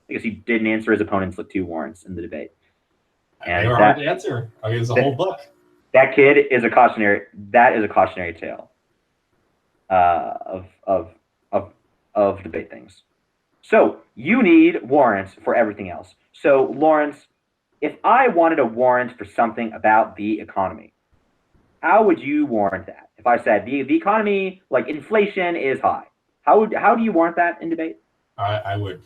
because he didn't answer his opponent's 2 warrants in the debate. And they were hard to answer. I mean, it's a whole book. That kid is a cautionary. That is a cautionary tale of debate things. So you need warrants for everything else. So Lawrence, if I wanted a warrant for something about the economy, how would you warrant that? If I said the economy, inflation is high, how do you warrant that in debate? I would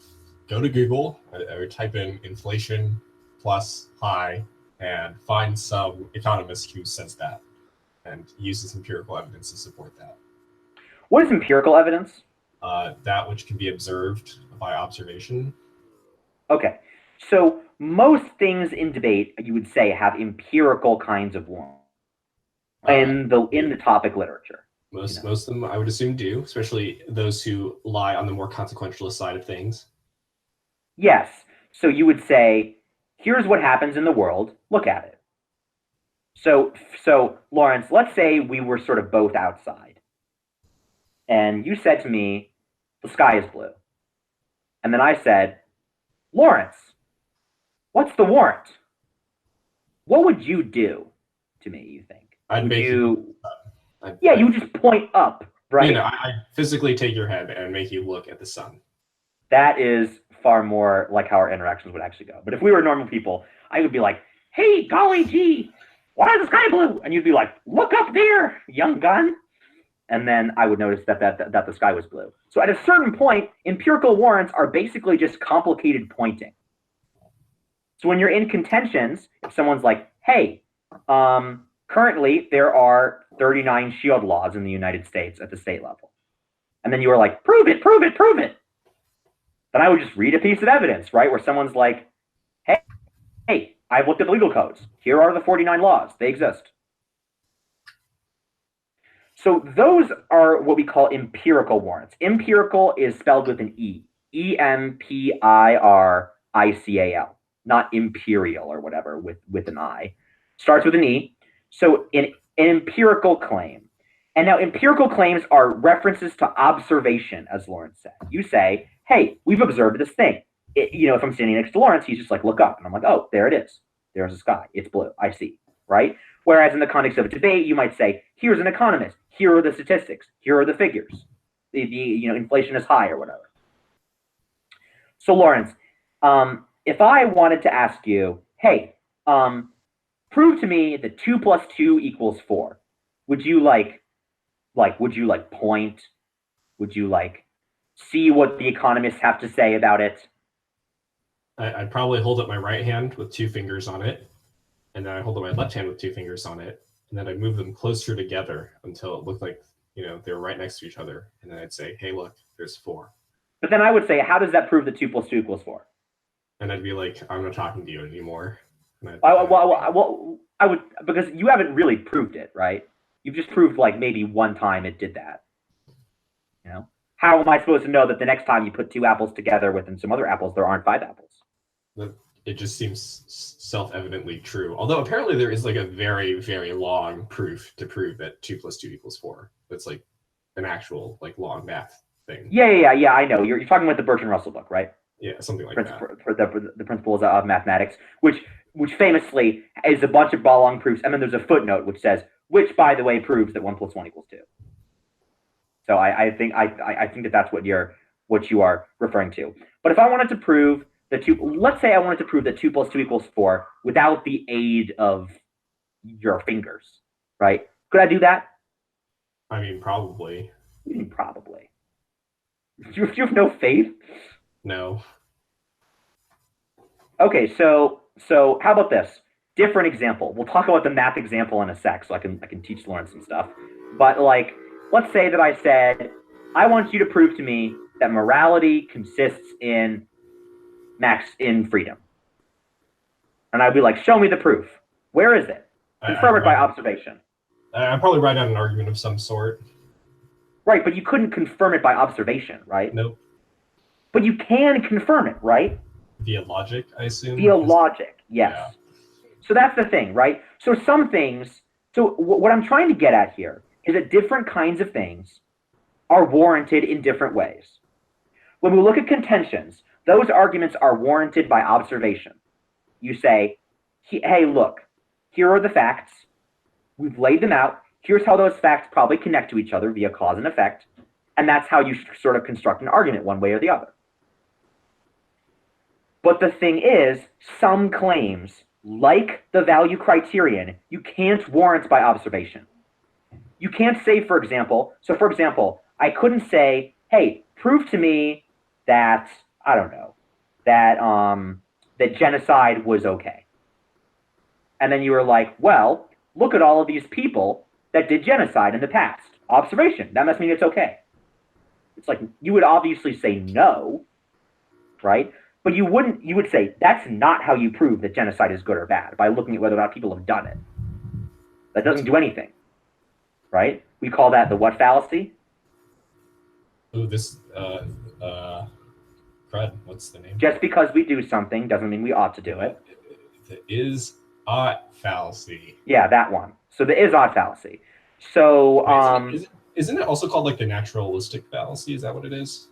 go to Google. I would type in inflation plus high and find some economist who says that and use this empirical evidence to support that. What is empirical evidence? That which can be observed by observation. Okay, so most things in debate, you would say, have empirical kinds of warrants in the topic literature. Most of them, I would assume, do, especially those who lie on the more consequentialist side of things. Yes, so you would say, here's what happens in the world, look at it. So Lawrence, let's say we were sort of both outside, and you said to me, the sky is blue. And then I said, Lawrence, what's the warrant? What would you do to me, you think? You just point up, right? I physically take your head and make you look at the sun. That is far more like how our interactions would actually go. But if we were normal people, I would be like, hey, golly gee, why is the sky blue? And you'd be like, look up there, young gun. And then I would notice that the sky was blue. So at a certain point, empirical warrants are basically just complicated pointing. So when you're in contentions, if someone's like, hey, currently there are 39 shield laws in the United States at the state level. And then you were like, prove it. Then I would just read a piece of evidence, right? Where someone's like, hey, I've looked at the legal codes. Here are the 49 laws. They exist. So those are what we call empirical warrants. Empirical is spelled with an E. E-M-P-I-R-I-C-A-L. Not imperial or whatever with an I. Starts with an E. So an empirical claim. And now empirical claims are references to observation, as Lawrence said. You say, hey, we've observed this thing. If I'm standing next to Lawrence, he's just like, look up. And I'm like, oh, there it is. There's the sky. It's blue. I see. Right? Whereas in the context of a debate, you might say, here's an economist. Here are the statistics. Here are the figures. Inflation is high or whatever. So Lawrence, if I wanted to ask you, hey, prove to me that 2 + 2 = 4, would you point? Would you see what the economists have to say about it? I'd probably hold up my right hand with 2 fingers on it, and then I hold up my left hand with 2 fingers on it, and then I move them closer together until it looked like they're right next to each other, and then I'd say, hey, look, there's 4. But then I would say, how does that prove that 2 + 2 = 4? And I'd be like, I'm not talking to you anymore. I would, because you haven't really proved it, right? You've just proved like maybe one time it did that. How am I supposed to know that the next time you put 2 apples together within some other apples, there aren't 5 apples? It just seems self-evidently true. Although apparently there is like a very, very long proof to prove that 2 + 2 = 4. That's like an actual like long math thing. Yeah. I know. You're talking about the Bertrand Russell book, right? Yeah, something like that. For the principles of mathematics, which famously is a bunch of long proofs, and then there's a footnote which says, which by the way proves that 1 + 1 = 2. So I think that's what you are referring to. But if I wanted to prove let's say I wanted to prove that 2 + 2 = 4 without the aid of your fingers, right? Could I do that? I mean, probably. Probably. You have no faith? No. Okay, so how about this? Different example. We'll talk about the math example in a sec, so I can teach Lawrence some stuff. But like, let's say that I said, I want you to prove to me that morality consists in freedom. And I'd be like, show me the proof. Where is it? Confirm it by observation. I'd probably write out an argument of some sort. Right, but you couldn't confirm it by observation, right? Nope. But you can confirm it, right? Via logic, I assume? Via logic, yes. Yeah. So that's the thing, right? So some things, what I'm trying to get at here is that different kinds of things are warranted in different ways. When we look at contentions, those arguments are warranted by observation. You say, hey, look, here are the facts. We've laid them out. Here's how those facts probably connect to each other via cause and effect. And that's how you sort of construct an argument one way or the other. But the thing is, some claims, like the value criterion, you can't warrant by observation. You can't say, for example, I couldn't say, hey, prove to me that, I don't know, that genocide was okay. And then you were like, well, look at all of these people that did genocide in the past. Observation, that must mean it's okay. It's like, you would obviously say no, right? But you would say, that's not how you prove that genocide is good or bad, by looking at whether or not people have done it. That doesn't do anything, right? We call that the what fallacy? Oh, Fred, what's the name? Just because we do something doesn't mean we ought to do it. The is-ought fallacy. Yeah, that one. So the is-ought fallacy. So, isn't it also called like the naturalistic fallacy? Is that what it is?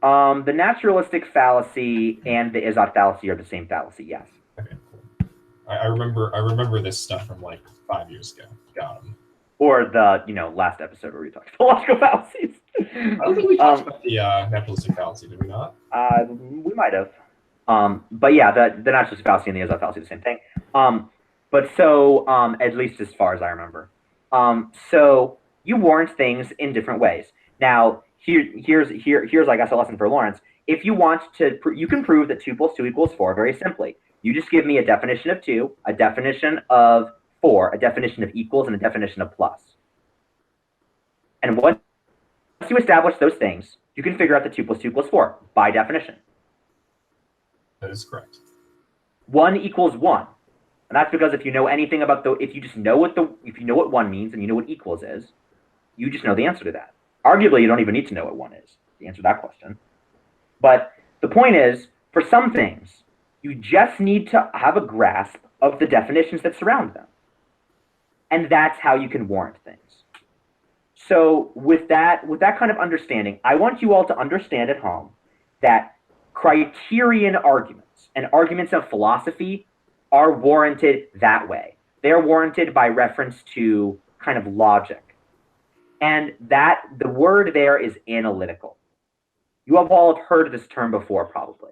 The naturalistic fallacy and the is-ought fallacy are the same fallacy, yes. Okay, cool. I remember this stuff from like 5 years ago. Got them. Or the last episode where we talked about logical fallacies. I don't think we talked about the naturalistic fallacy, did we not? We might have. But yeah, the naturalistic fallacy and the is-ought fallacy are the same thing. But so at least as far as I remember. So you warrant things in different ways. Now, here's I guess a lesson for Lawrence. If you want to, you can prove that 2 + 2 = 4 very simply. You just give me a definition of 2, a definition of 4, a definition of equals, and a definition of plus. And once you establish those things, you can figure out the 2 + 2 = 4 by definition. That is correct. 1 = 1. And that's because if you know anything about if you know what 1 means and you know what equals is, you just know the answer to that. Arguably, you don't even need to know what 1 is to answer that question. But the point is, for some things, you just need to have a grasp of the definitions that surround them. And that's how you can warrant things. So with that kind of understanding, I want you all to understand at home that criterion arguments and arguments of philosophy are warranted that way. They're warranted by reference to kind of logic. And that the word there is analytical. You have all heard this term before, probably.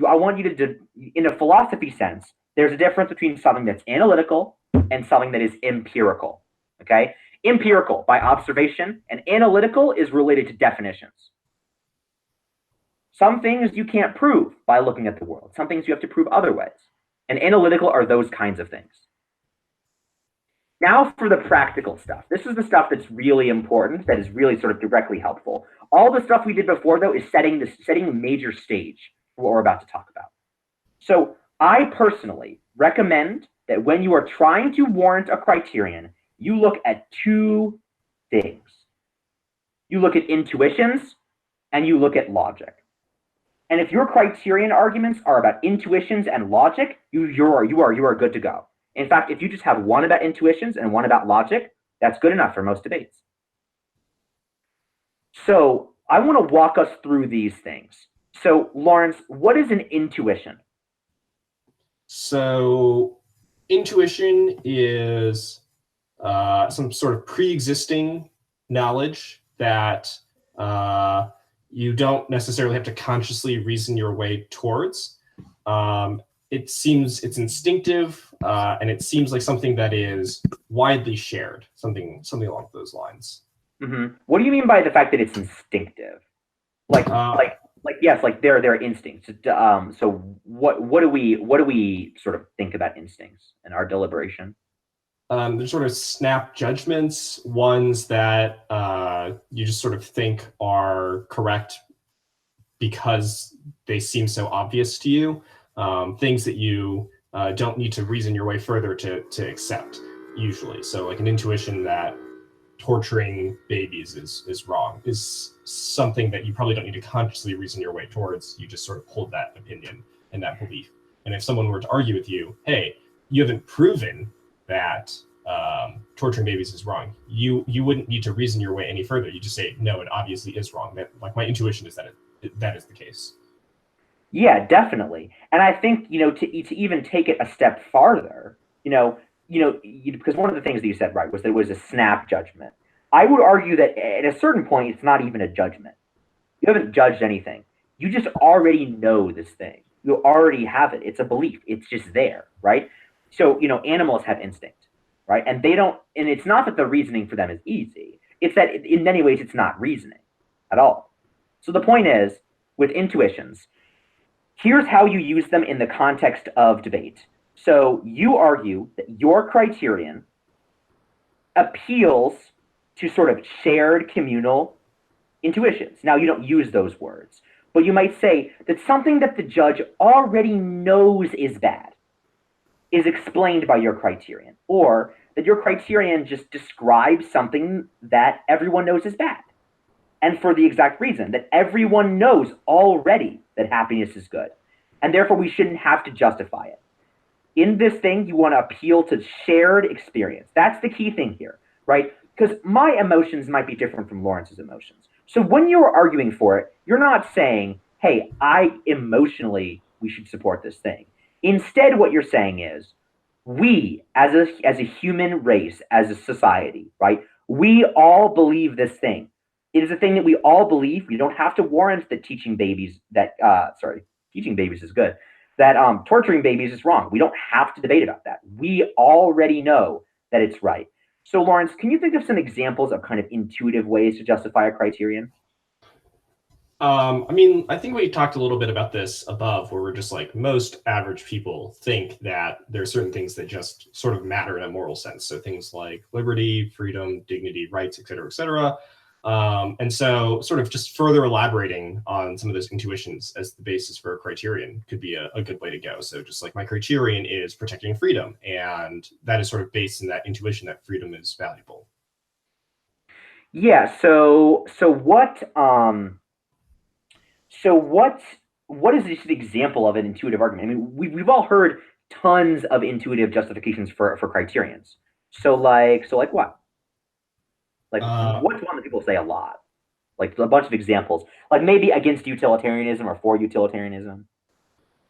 I want you to, in a philosophy sense, there's a difference between something that's analytical and something that is empirical. Okay? Empirical by observation, and analytical is related to definitions. Some things you can't prove by looking at the world. Some things you have to prove other ways. And analytical are those kinds of things. Now for the practical stuff. This is the stuff that's really important, that is really sort of directly helpful. All the stuff we did before, though, is setting a major stage for what we're about to talk about. So I personally recommend that when you are trying to warrant a criterion, you look at two things. You look at intuitions and you look at logic. And if your criterion arguments are about intuitions and logic, you are good to go. In fact, if you just have one about intuitions and one about logic, that's good enough for most debates. So I want to walk us through these things. So Lawrence, what is an intuition? So intuition is some sort of pre-existing knowledge that you don't necessarily have to consciously reason your way towards. It seems it's instinctive, and it seems like something that is widely shared, something along those lines. Mm-hmm. What do you mean by the fact that it's instinctive? Like yes, like they're instincts. So what do we sort of think about instincts in our deliberation? There's sort of snap judgments, ones that you just sort of think are correct because they seem so obvious to you. Things that you don't need to reason your way further to accept, usually. So like an intuition that torturing babies is wrong is something that you probably don't need to consciously reason your way towards. You just sort of hold that opinion and that belief. And if someone were to argue with you, hey, you haven't proven that torturing babies is wrong, you wouldn't need to reason your way any further. You just say, no, it obviously is wrong. That, like, my intuition is that that is the case. Yeah, definitely. And I think, to even take it a step farther, because one of the things that you said, right, was that it was a snap judgment. I would argue that at a certain point, it's not even a judgment. You haven't judged anything. You just already know this thing. You already have it. It's a belief. It's just there, right? So, animals have instinct, right? And it's not that the reasoning for them is easy. It's that in many ways, it's not reasoning at all. So the point is, with intuitions, here's how you use them in the context of debate. So you argue that your criterion appeals to sort of shared communal intuitions. Now, you don't use those words, but you might say that something that the judge already knows is bad is explained by your criterion, or that your criterion just describes something that everyone knows is bad. And for the exact reason that everyone knows already that happiness is good. And therefore, we shouldn't have to justify it. In this thing, you want to appeal to shared experience. That's the key thing here, right? Because my emotions might be different from Lawrence's emotions. So when you're arguing for it, you're not saying, hey, we should support this thing. Instead, what you're saying is, we, as a human race, as a society, right, we all believe this thing. It is a thing that we all believe. We don't have to warrant that teaching babies is good. That torturing babies is wrong. We don't have to debate about that. We already know that it's right. So, Lawrence, can you think of some examples of kind of intuitive ways to justify a criterion? I think we talked a little bit about this above, where we're just like, most average people think that there are certain things that just sort of matter in a moral sense. So things like liberty, freedom, dignity, rights, et cetera, et cetera. And so sort of just further elaborating on some of those intuitions as the basis for a criterion could be a good way to go. So just like my criterion is protecting freedom, and that is sort of based in that intuition that freedom is valuable. Yeah. So what is just an example of an intuitive argument? I mean, we've all heard tons of intuitive justifications for criterions. So like what? Like, what's one that people say a lot? Like a bunch of examples, like maybe against utilitarianism or for utilitarianism.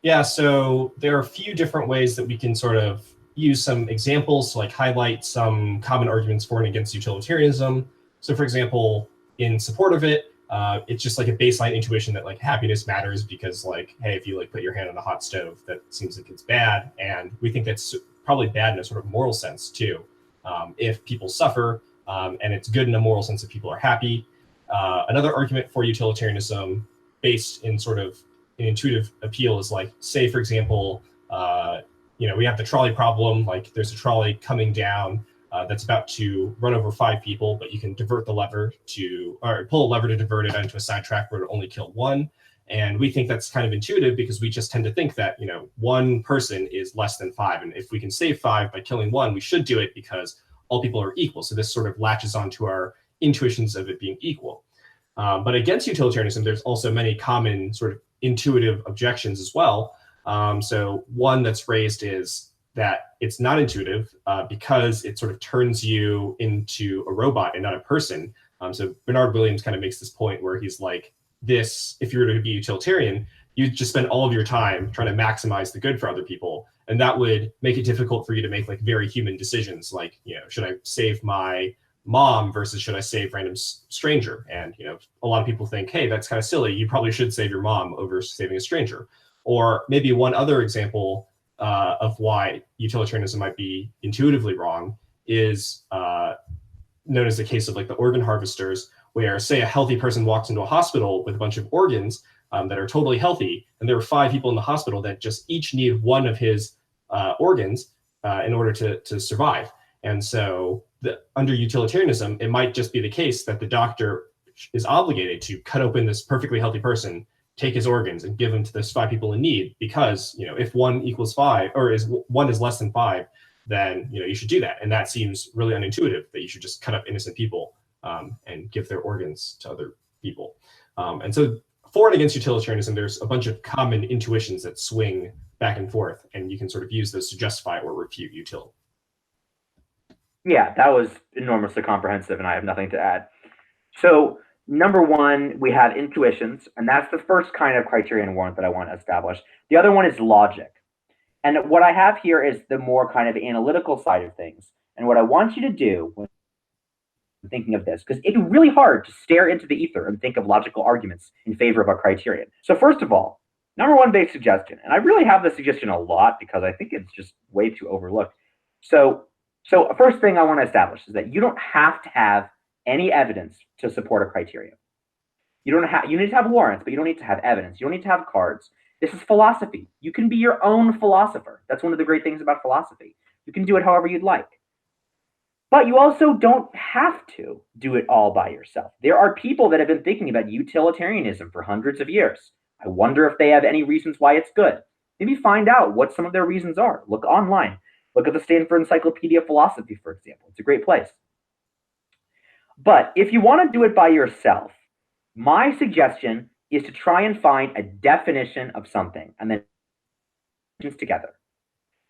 Yeah, so there are a few different ways that we can sort of use some examples to like highlight some common arguments for and against utilitarianism. So for example, in support of it, it's just like a baseline intuition that like happiness matters because like, hey, if you like put your hand on a hot stove, that seems like it's bad. And we think that's probably bad in a sort of moral sense too. If people suffer, and it's good in a moral sense if people are happy. Another argument for utilitarianism based in sort of an intuitive appeal is like, say, for example, we have the trolley problem, like there's a trolley coming down that's about to run over 5 people, but you can divert the lever or pull a lever to divert it onto a sidetrack where it only kill 1. And we think that's kind of intuitive because we just tend to think that, 1 person is less than 5. And if we can save 5 by killing 1, we should do it because all people are equal. So this sort of latches onto our intuitions of it being equal. But against utilitarianism, there's also many common sort of intuitive objections as well. So one that's raised is that it's not intuitive because it sort of turns you into a robot and not a person. So Bernard Williams kind of makes this point where he's like, if you were to be utilitarian, you'd just spend all of your time trying to maximize the good for other people. And that would make it difficult for you to make like very human decisions, like, should I save my mom versus should I save random stranger? And, a lot of people think, hey, that's kind of silly. You probably should save your mom over saving a stranger. Or maybe one other example of why utilitarianism might be intuitively wrong is known as the case of like the organ harvesters, where say a healthy person walks into a hospital with a bunch of organs that are totally healthy, and there were 5 people in the hospital that just each need one of his organs in order to survive. And so under utilitarianism, it might just be the case that the doctor is obligated to cut open this perfectly healthy person, take his organs, and give them to those 5 people in need, because if 1 equals 5, or 1 is less than 5, then you should do that. And that seems really unintuitive, that you should just cut up innocent people and give their organs to other people. And so for and against utilitarianism, there's a bunch of common intuitions that swing back and forth, and you can sort of use those to justify or refute util. Yeah, that was enormously comprehensive, and I have nothing to add. So number 1, we have intuitions, and that's the first kind of criterion warrant that I want to establish. The other one is logic. And what I have here is the more kind of analytical side of things. And what I want you to do when thinking of this, because it's really hard to stare into the ether and think of logical arguments in favor of a criterion. So first of all, number 1 big suggestion, and I really have this suggestion a lot because I think it's just way too overlooked. So first thing I want to establish is that you don't have to have any evidence to support a criterion. You need to have warrants, but you don't need to have evidence. You don't need to have cards. This is philosophy. You can be your own philosopher. That's one of the great things about philosophy. You can do it however you'd like. But you also don't have to do it all by yourself. There are people that have been thinking about utilitarianism for hundreds of years. I wonder if they have any reasons why it's good. Maybe find out what some of their reasons are. Look online. Look at the Stanford Encyclopedia of Philosophy, for example. It's a great place. But if you want to do it by yourself, my suggestion is to try and find a definition of something and then together.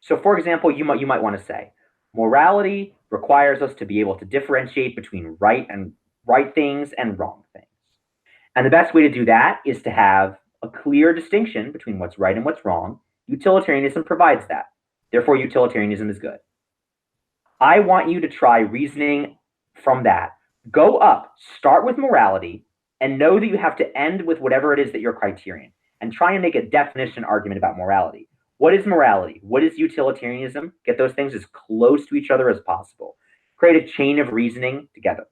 So for example, you might want to say, morality requires us to be able to differentiate between right things and wrong things. And the best way to do that is to have a clear distinction between what's right and what's wrong. Utilitarianism provides that. Therefore, utilitarianism is good. I want you to try reasoning from that. Go up, start with morality, and know that you have to end with whatever it is that your criterion, and try and make a definition argument about morality. What is morality? What is utilitarianism? Get those things as close to each other as possible. Create a chain of reasoning together.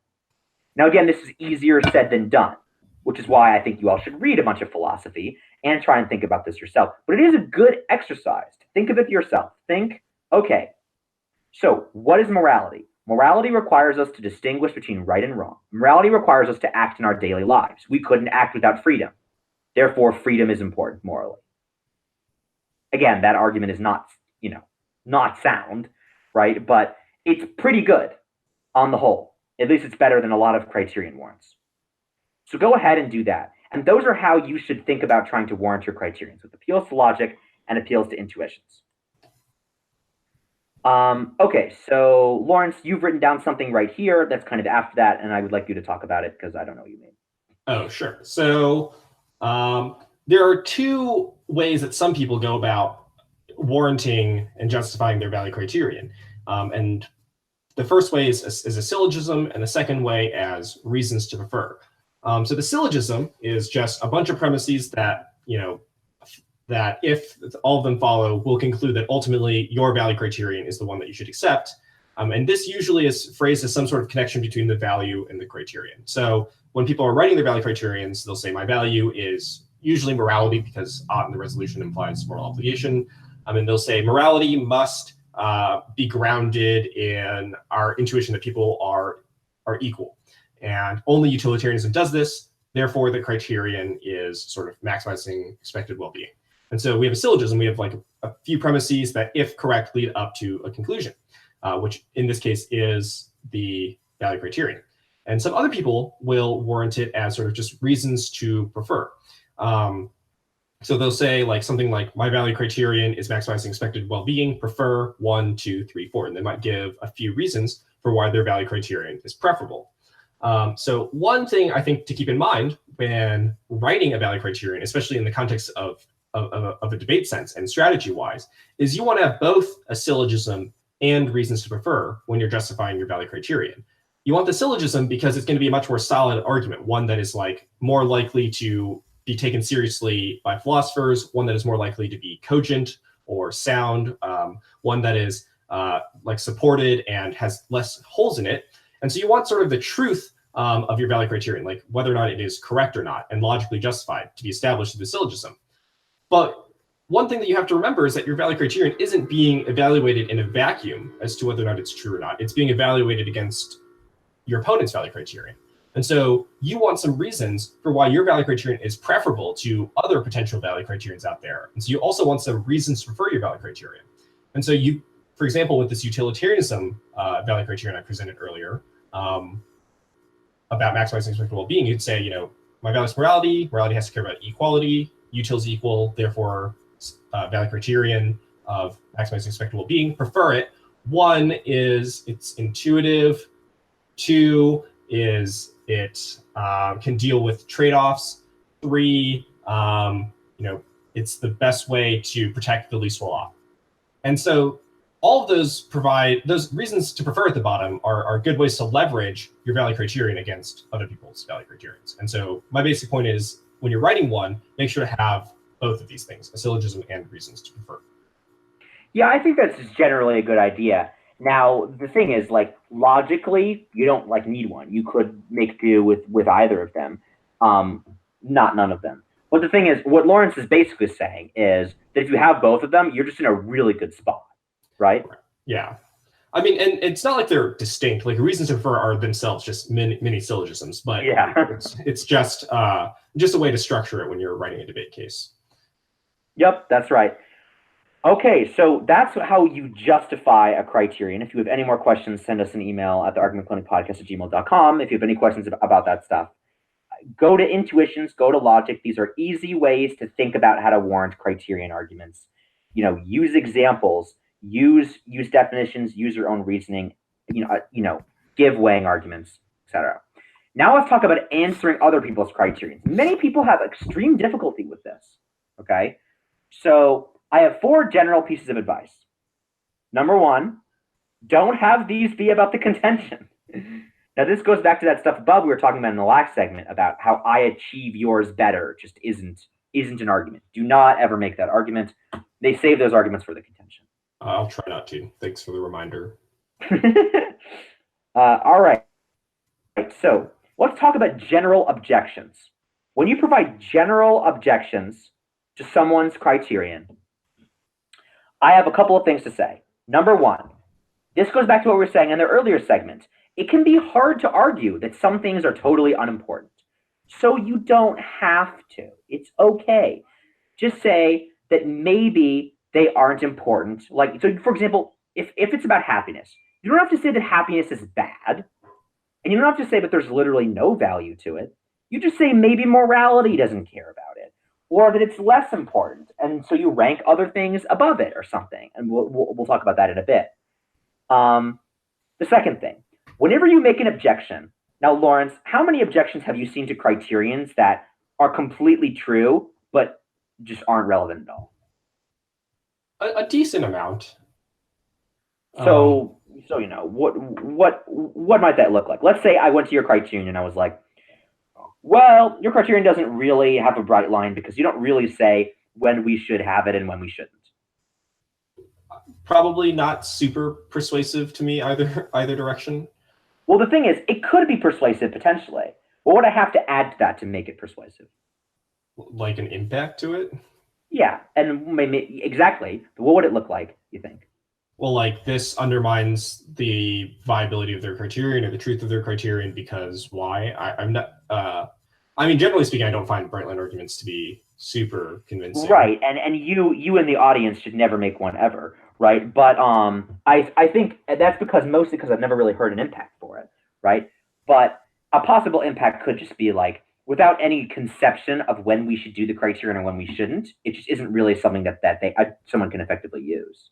Now, again, this is easier said than done, which is why I think you all should read a bunch of philosophy and try and think about this yourself. But it is a good exercise to think of it yourself. Think, okay, so what is morality? Morality requires us to distinguish between right and wrong. Morality requires us to act in our daily lives. We couldn't act without freedom. Therefore, freedom is important morally. Again, that argument is not sound, right? But it's pretty good on the whole. At least it's better than a lot of criterion warrants. So go ahead and do that. And those are how you should think about trying to warrant your criterions, with appeals to logic and appeals to intuitions. Okay, so Lawrence, you've written down something right here that's kind of after that, and I would like you to talk about it because I don't know what you mean. Oh, sure. So there are 2 ways that some people go about warranting and justifying their value criterion. And the first way is a syllogism, and the second way as reasons to prefer. So the syllogism is just a bunch of premises that, that if all of them follow, we'll conclude that ultimately your value criterion is the one that you should accept. And this usually is phrased as some sort of connection between the value and the criterion. So when people are writing their value criterions, they'll say my value is usually morality, because ought in the resolution implies moral obligation. And they'll say morality must be grounded in our intuition that people are equal. And only utilitarianism does this. Therefore, the criterion is sort of maximizing expected well-being. And so we have a syllogism. We have like a few premises that, if correct, lead up to a conclusion, which in this case is the value criterion. And some other people will warrant it as sort of just reasons to prefer. So they'll say like something like, my value criterion is maximizing expected well-being, prefer 1, 2, 3, 4. And they might give a few reasons for why their value criterion is preferable. So one thing I think to keep in mind when writing a value criterion, especially in the context of a debate sense and strategy-wise, is you want to have both a syllogism and reasons to prefer when you're justifying your value criterion. You want the syllogism because it's going to be a much more solid argument, one that is like more likely to be taken seriously by philosophers, one that is more likely to be cogent or sound, one that is like supported and has less holes in it. And so you want sort of the truth of your value criterion, like whether or not it is correct or not and logically justified, to be established through the syllogism. But one thing that you have to remember is that your value criterion isn't being evaluated in a vacuum as to whether or not it's true or not. It's being evaluated against your opponent's value criterion. And so you want some reasons for why your value criterion is preferable to other potential value criterions out there. And so you also want some reasons to prefer your value criterion. And so you, for example, with this utilitarianism value criterion I presented earlier about maximizing expected well-being, you'd say, my value is morality. Morality has to care about equality. Util is equal, therefore value criterion of maximizing expected well-being, prefer it. 1 is it's intuitive. 2 is it can deal with trade-offs. 3, it's the best way to protect the least well-off. And so all of those provide, those reasons to prefer at the bottom are good ways to leverage your value criterion against other people's value criterions. And so my basic point is, when you're writing one, make sure to have both of these things, a syllogism and reasons to prefer. Yeah, I think that's generally a good idea. Now, the thing is, like, logically, you don't need one. You could make do with either of them, not none of them. But the thing is, what Lawrence is basically saying is that if you have both of them, you're just in a really good spot, right? Yeah. I mean, and it's not like they're distinct. Like, reasons to prefer are themselves just mini syllogisms, but yeah, it's just a way to structure it when you're writing a debate case. Yep, that's right. Okay, so that's how you justify a criterion. If you have any more questions, send us an email at theargumentclinicpodcast@gmail.com if you have any questions about that stuff. Go to intuitions, go to logic. These are easy ways to think about how to warrant criterion arguments. Use examples, use definitions, use your own reasoning, give weighing arguments, etc. Now let's talk about answering other people's criterions. Many people have extreme difficulty with this, okay? So I have 4 general pieces of advice. Number 1, don't have these be about the contention. Now, this goes back to that stuff above we were talking about in the last segment about how I achieve yours better just isn't an argument. Do not ever make that argument. They save those arguments for the contention. I'll try not to. Thanks for the reminder. All right. So let's talk about general objections. When you provide general objections to someone's criterion, I have a couple of things to say. Number 1, this goes back to what we were saying in the earlier segment. It can be hard to argue that some things are totally unimportant. So you don't have to. It's okay. Just say that maybe they aren't important. So for example, if it's about happiness, you don't have to say that happiness is bad. And you don't have to say that there's literally no value to it. You just say maybe morality doesn't care about it, or that it's less important, and so you rank other things above it or something. And we'll talk about that in a bit. The second thing, whenever you make an objection, now Lawrence, how many objections have you seen to criterions that are completely true but just aren't relevant at all? A decent amount. So what might that look like? Let's say I went to your criterion and I was like, well, your criterion doesn't really have a bright line because you don't really say when we should have it and when we shouldn't. Probably not super persuasive to me either direction. Well, the thing is, it could be persuasive potentially. What would I have to add to that to make it persuasive? Like an impact to it? Yeah, and maybe exactly. What would it look like, you think? well, like this undermines the viability of their criterion or the truth of their criterion because why? I'm not. I mean, generally speaking, I don't find bright line arguments to be super convincing. Right, and you in the audience should never make one ever, right? But I think that's mostly because I've never really heard an impact for it, right? But a possible impact could just be like without any conception of when we should do the criterion and when we shouldn't, it just isn't really something that someone can effectively use.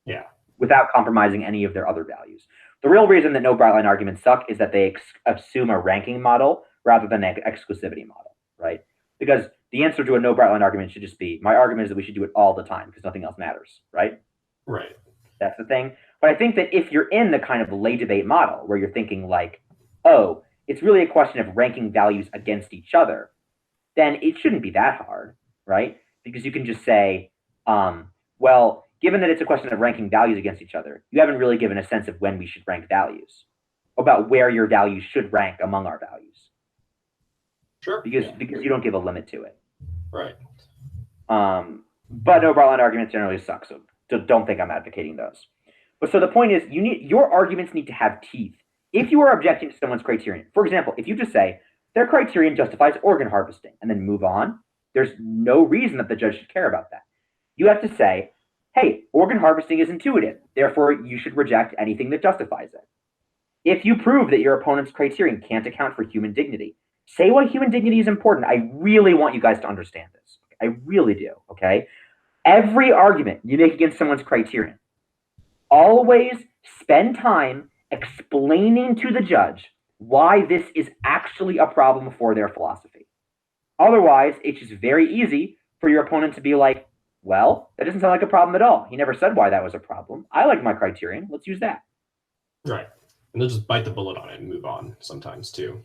Yeah. Without compromising any of their other values. The real reason that no bright line arguments suck is that they assume a ranking model rather than an exclusivity model, right? Because the answer to a no bright line argument should just be, my argument is that we should do it all the time because nothing else matters, right? Right. That's the thing. But I think that if you're in the kind of lay debate model where you're thinking like, oh, it's really a question of ranking values against each other, then it shouldn't be that hard, right? Because you can just say, well, given that it's a question of ranking values against each other, you haven't really given a sense of when we should rank values, about where your values should rank among our values. Sure. Because you don't give a limit to it. Right. But no bright line arguments generally suck, so don't think I'm advocating those. But so the point is, your arguments need to have teeth. If you are objecting to someone's criterion, for example, if you just say their criterion justifies organ harvesting and then move on, there's no reason that the judge should care about that. You have to say, hey, organ harvesting is intuitive, therefore you should reject anything that justifies it. If you prove that your opponent's criterion can't account for human dignity, say why human dignity is important. I really want you guys to understand this. I really do, okay? Every argument you make against someone's criterion, always spend time explaining to the judge why this is actually a problem for their philosophy. Otherwise, it's just very easy for your opponent to be like, well, that doesn't sound like a problem at all. He never said why that was a problem. I like my criterion. Let's use that. Right. And they'll just bite the bullet on it and move on sometimes too.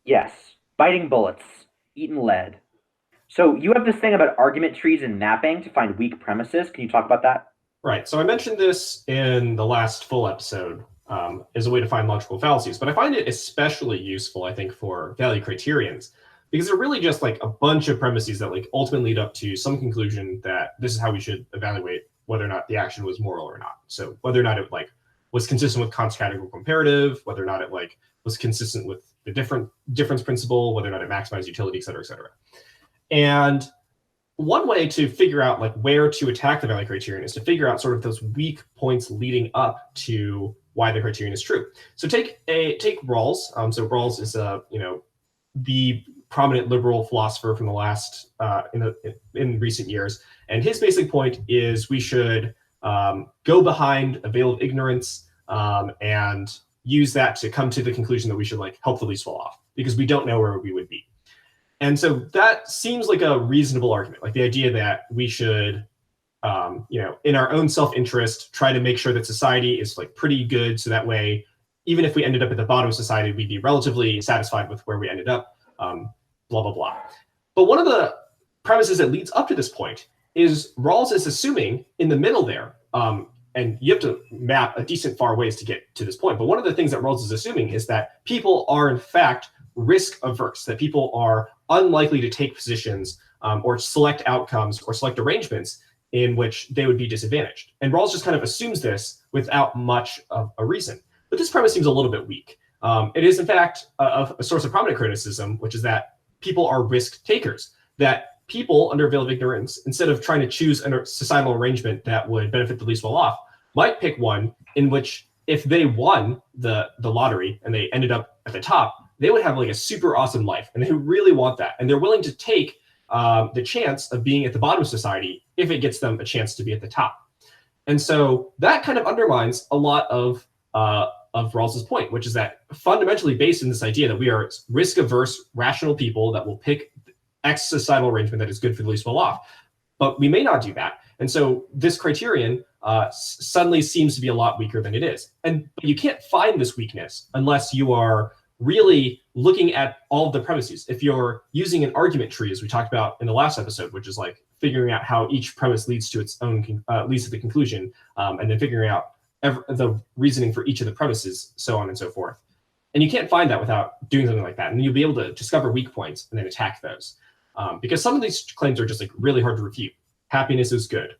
Yes. Biting bullets. Eating lead. So you have this thing about argument trees and mapping to find weak premises. Can you talk about that? Right. So I mentioned this in the last full episode as a way to find logical fallacies, but I find it especially useful, I think, for value criterions, because they're really just like a bunch of premises that like ultimately lead up to some conclusion that this is how we should evaluate whether or not the action was moral or not. So whether or not it like was consistent with Kant's categorical comparative, whether or not it like was consistent with the difference principle, whether or not it maximized utility, et cetera, et cetera. And one way to figure out like where to attack the value criterion is to figure out sort of those weak points leading up to why the criterion is true. So take Rawls. So Rawls is the prominent liberal philosopher from the last in recent years, and his basic point is we should go behind a veil of ignorance and use that to come to the conclusion that we should like help the least well off because we don't know where we would be. And so that seems like a reasonable argument, like the idea that we should, in our own self-interest, try to make sure that society is like pretty good. So that way, even if we ended up at the bottom of society, we'd be relatively satisfied with where we ended up, blah, blah, blah. But one of the premises that leads up to this point is Rawls is assuming in the middle there, and you have to map a decent far ways to get to this point. But one of the things that Rawls is assuming is that people are in fact risk averse, that people are unlikely to take positions or select outcomes or select arrangements in which they would be disadvantaged. And Rawls just kind of assumes this without much of a reason. But this premise seems a little bit weak. It is, in fact, a source of prominent criticism, which is that people are risk takers, that people under veil of ignorance, instead of trying to choose a societal arrangement that would benefit the least well off, might pick one in which if they won the lottery and they ended up at the top, they would have like a super awesome life, and they really want that. And they're willing to take the chance of being at the bottom of society if it gets them a chance to be at the top. And so that kind of undermines a lot of Rawls's point, which is that fundamentally based in this idea that we are risk-averse, rational people that will pick X societal arrangement that is good for the least well off. But we may not do that. And so this criterion suddenly seems to be a lot weaker than it is. And you can't find this weakness unless you are really looking at all of the premises. If you're using an argument tree, as we talked about in the last episode, which is like figuring out how each premise leads to its own leads to the conclusion, and then figuring out the reasoning for each of the premises, so on and so forth. And you can't find that without doing something like that. And you'll be able to discover weak points and then attack those. Because some of these claims are just like really hard to refute. Happiness is good.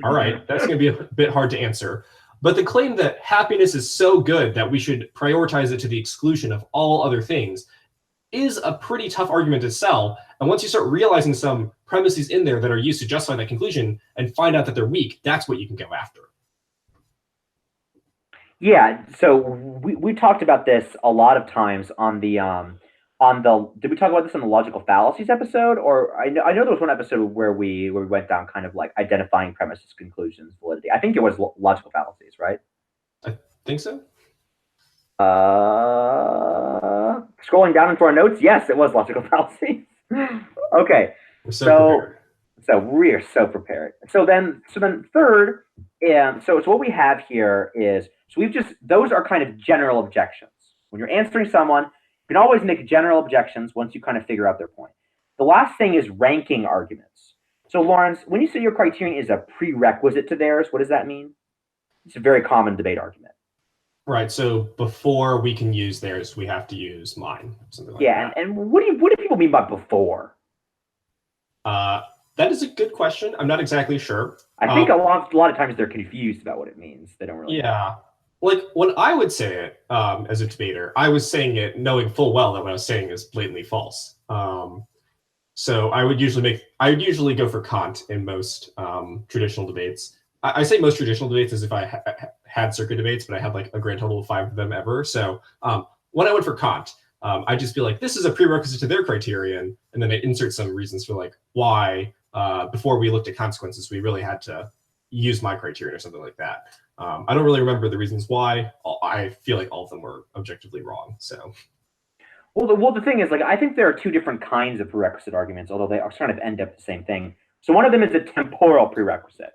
All right, that's going to be a bit hard to answer. But the claim that happiness is so good that we should prioritize it to the exclusion of all other things is a pretty tough argument to sell. And once you start realizing some premises in there that are used to justify that conclusion and find out that they're weak, that's what you can go after. Yeah, so we talked about this a lot of times on the did we talk about this on the logical fallacies episode? Or I know there was one episode where we went down kind of like identifying premises, conclusions, validity. I think it was logical fallacies, right? I think so. Scrolling down into our notes, yes, it was logical fallacies. Okay, We're so prepared. So we are so prepared. So then third, so what we have here is, so we've just, those are kind of general objections. When you're answering someone, you can always make general objections once you kind of figure out their point. The last thing is ranking arguments. So Lawrence, when you say your criterion is a prerequisite to theirs, what does that mean? It's a very common debate argument. Right. So before we can use theirs, we have to use mine. Something like that. And what do people mean by before? That is a good question. I'm not exactly sure. I think a lot of times they're confused about what it means. They don't really know. Like when I would say it as a debater, I was saying it knowing full well that what I was saying is blatantly false. So I would usually go for Kant in most traditional debates. I say most traditional debates as if I had circuit debates, but I had like a grand total of 5 of them ever. So when I went for Kant, I'd just be like, this is a prerequisite to their criterion. And then I insert some reasons for like why before we looked at consequences, we really had to use my criterion or something like that. I don't really remember the reasons why. I feel like all of them were objectively wrong. So, well, the thing is, like, I think there are 2 different kinds of prerequisite arguments, although they are kind of end up the same thing. So one of them is a temporal prerequisite.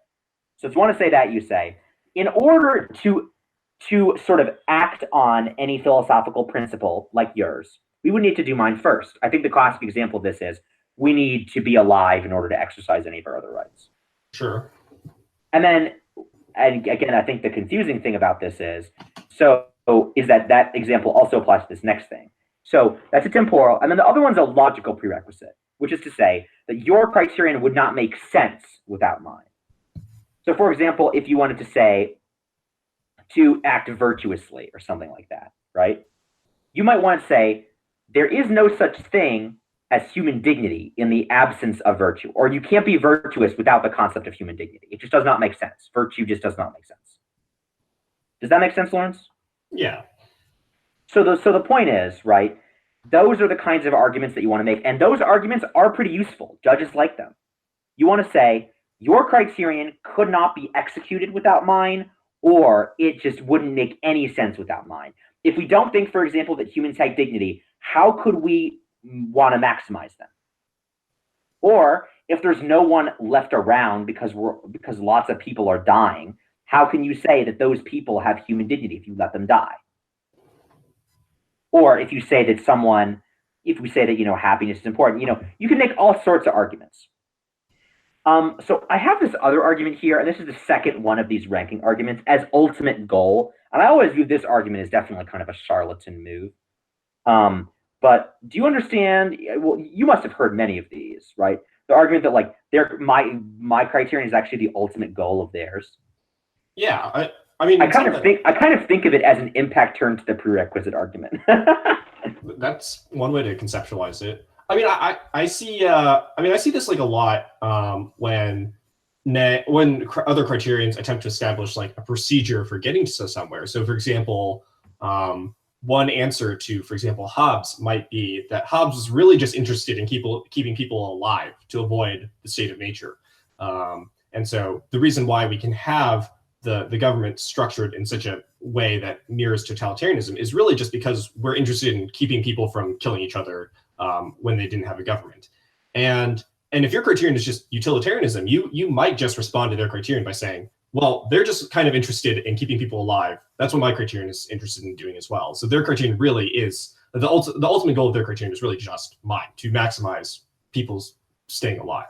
So if you want to say that, you say, in order to sort of act on any philosophical principle like yours, we would need to do mine first. I think the classic example of this is we need to be alive in order to exercise any of our other rights. Sure. And then, and again, I think the confusing thing about this is that example also applies to this next thing. So that's a temporal, and then the other one's a logical prerequisite, which is to say that your criterion would not make sense without mine. So for example, if you wanted to say to act virtuously or something like that, right? You might want to say there is no such thing as human dignity in the absence of virtue, or you can't be virtuous without the concept of human dignity. It just does not make sense. Virtue just does not make sense. Does that make sense, Lawrence? Yeah. So the point is, right, those are the kinds of arguments that you want to make, and those arguments are pretty useful. Judges like them. You want to say, your criterion could not be executed without mine, or it just wouldn't make any sense without mine. If we don't think, for example, that humans have dignity, how could we want to maximize them? Or if there's no one left around because lots of people are dying, how can you say that those people have human dignity if you let them die? Or if you say that if we say that, happiness is important, you can make all sorts of arguments. So I have this other argument here, and this is the second one of these ranking arguments as ultimate goal. And I always view this argument as definitely kind of a charlatan move. But do you understand? Well, you must have heard many of these, right? The argument that like my criterion is actually the ultimate goal of theirs. Yeah, I mean, I kind of think of it as an impact turn to the prerequisite argument. That's one way to conceptualize it. I mean, I see this like a lot when other criterions attempt to establish like a procedure for getting to somewhere. So, for example, one answer to, for example, Hobbes might be that Hobbes was really just interested in keeping people alive to avoid the state of nature. And so the reason why we can have the government structured in such a way that mirrors totalitarianism is really just because we're interested in keeping people from killing each other when they didn't have a government. And if your criterion is just utilitarianism, you might just respond to their criterion by saying, well, they're just kind of interested in keeping people alive. That's what my criterion is interested in doing as well. So their criterion really is, the ultimate goal of their criterion is really just mine, to maximize people's staying alive.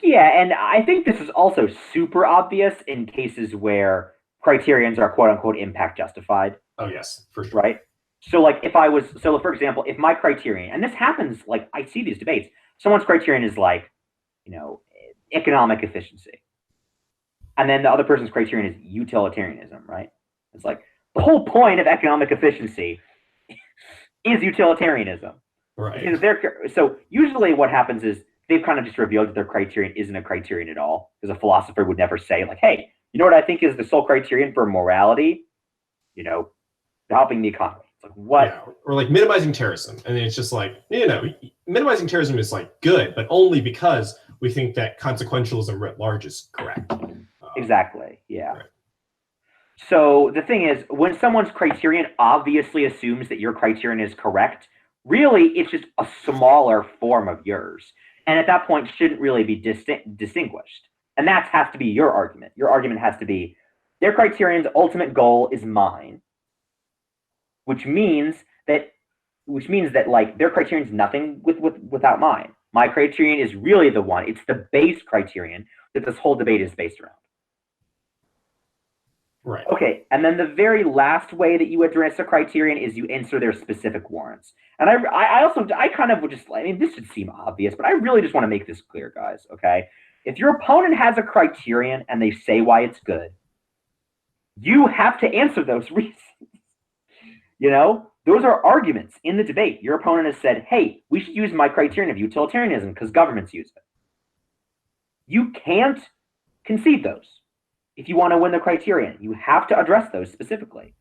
Yeah, and I think this is also super obvious in cases where criterions are quote unquote impact justified. Oh yes, for sure. Right? So like for example, if my criterion, and this happens, like I see these debates, someone's criterion is like, economic efficiency. And then the other person's criterion is utilitarianism, right? It's like the whole point of economic efficiency is utilitarianism. Right. So usually what happens is they've kind of just revealed that their criterion isn't a criterion at all, because a philosopher would never say, like, hey, you know what I think is the sole criterion for morality? Helping the economy. It's like, what? Yeah. Or like minimizing terrorism. And it's just like, minimizing terrorism is like good, but only because we think that consequentialism writ large is correct. Exactly. Yeah. Right. So the thing is, when someone's criterion obviously assumes that your criterion is correct, really it's just a smaller form of yours. And at that point shouldn't really be distinguished. And that has to be your argument. Your argument has to be their criterion's ultimate goal is mine, which means that like their criterion is nothing without mine. My criterion is really the one. It's the base criterion that this whole debate is based around. Right. Okay, and then the very last way that you address a criterion is you answer their specific warrants. And I kind of would just, I mean, this should seem obvious, but I really just want to make this clear, guys, okay? If your opponent has a criterion and they say why it's good, you have to answer those reasons. Those are arguments in the debate. Your opponent has said, hey, we should use my criterion of utilitarianism because governments use it. You can't concede those. If you want to win the criterion, you have to address those specifically.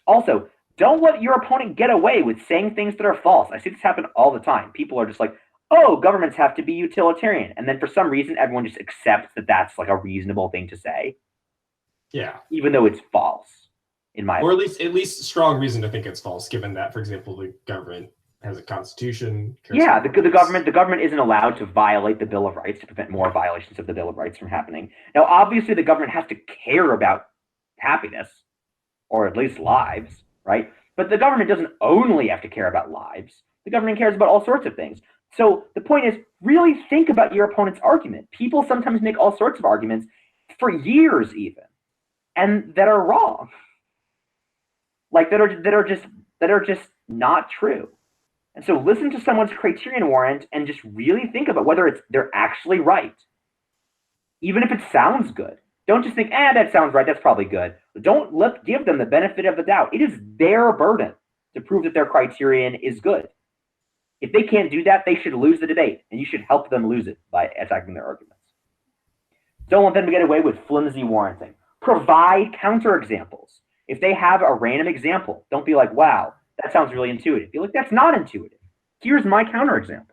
Also, don't let your opponent get away with saying things that are false. I see this happen all the time. People are just like, oh, governments have to be utilitarian. And then for some reason, everyone just accepts that that's like a reasonable thing to say. Yeah. Even though it's false, in my opinion. Or at least strong reason to think it's false, given that, for example, the government has a constitution. Yeah, the government isn't allowed to violate the Bill of Rights to prevent more violations of the Bill of Rights from happening. Now, obviously, the government has to care about happiness, or at least lives, right? But the government doesn't only have to care about lives. The government cares about all sorts of things. So the point is, really think about your opponent's argument. People sometimes make all sorts of arguments for years even, and that are wrong. Like that are just not true. And so listen to someone's criterion warrant and just really think about whether they're actually right. Even if it sounds good. Don't just think, that sounds right, that's probably good. Give them the benefit of the doubt. It is their burden to prove that their criterion is good. If they can't do that, they should lose the debate, and you should help them lose it by attacking their arguments. Don't let them get away with flimsy warranting. Provide counterexamples. If they have a random example, don't be like, wow, that sounds really intuitive. Be like, that's not intuitive. Here's my counterexample.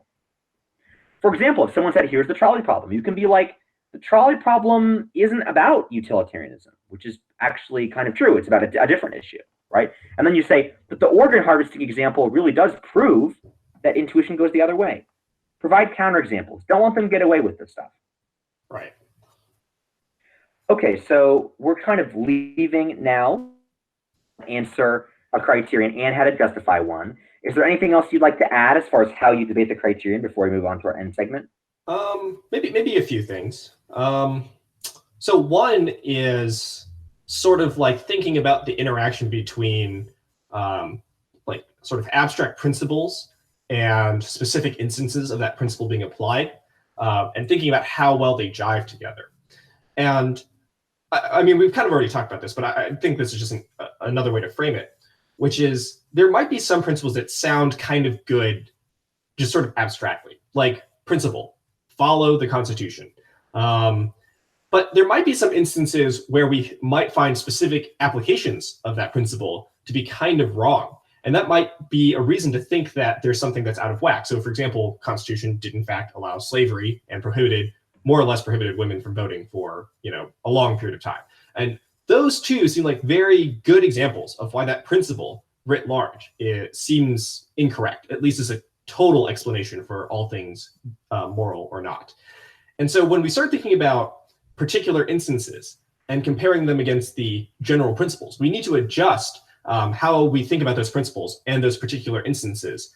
For example, if someone said, here's the trolley problem, you can be like, the trolley problem isn't about utilitarianism, which is actually kind of true. It's about a different issue, right? And then you say, but the organ harvesting example really does prove that intuition goes the other way. Provide counterexamples. Don't let them get away with this stuff. Right. Okay, so we're kind of leaving now. Answer a criterion and how to justify one. Is there anything else you'd like to add as far as how you debate the criterion before we move on to our end segment? Maybe a few things. So one is sort of like thinking about the interaction between like sort of abstract principles and specific instances of that principle being applied, and thinking about how well they jive together. And I mean, we've kind of already talked about this, but I think this is just another way to frame it, which is there might be some principles that sound kind of good, just sort of abstractly, like principle, follow the Constitution. But there might be some instances where we might find specific applications of that principle to be kind of wrong. And that might be a reason to think that there's something that's out of whack. So, for example, Constitution did in fact allow slavery and more or less prohibited women from voting for, a long period of time. And those two seem like very good examples of why that principle writ large seems incorrect, at least as a total explanation for all things moral or not. And so when we start thinking about particular instances and comparing them against the general principles, we need to adjust how we think about those principles and those particular instances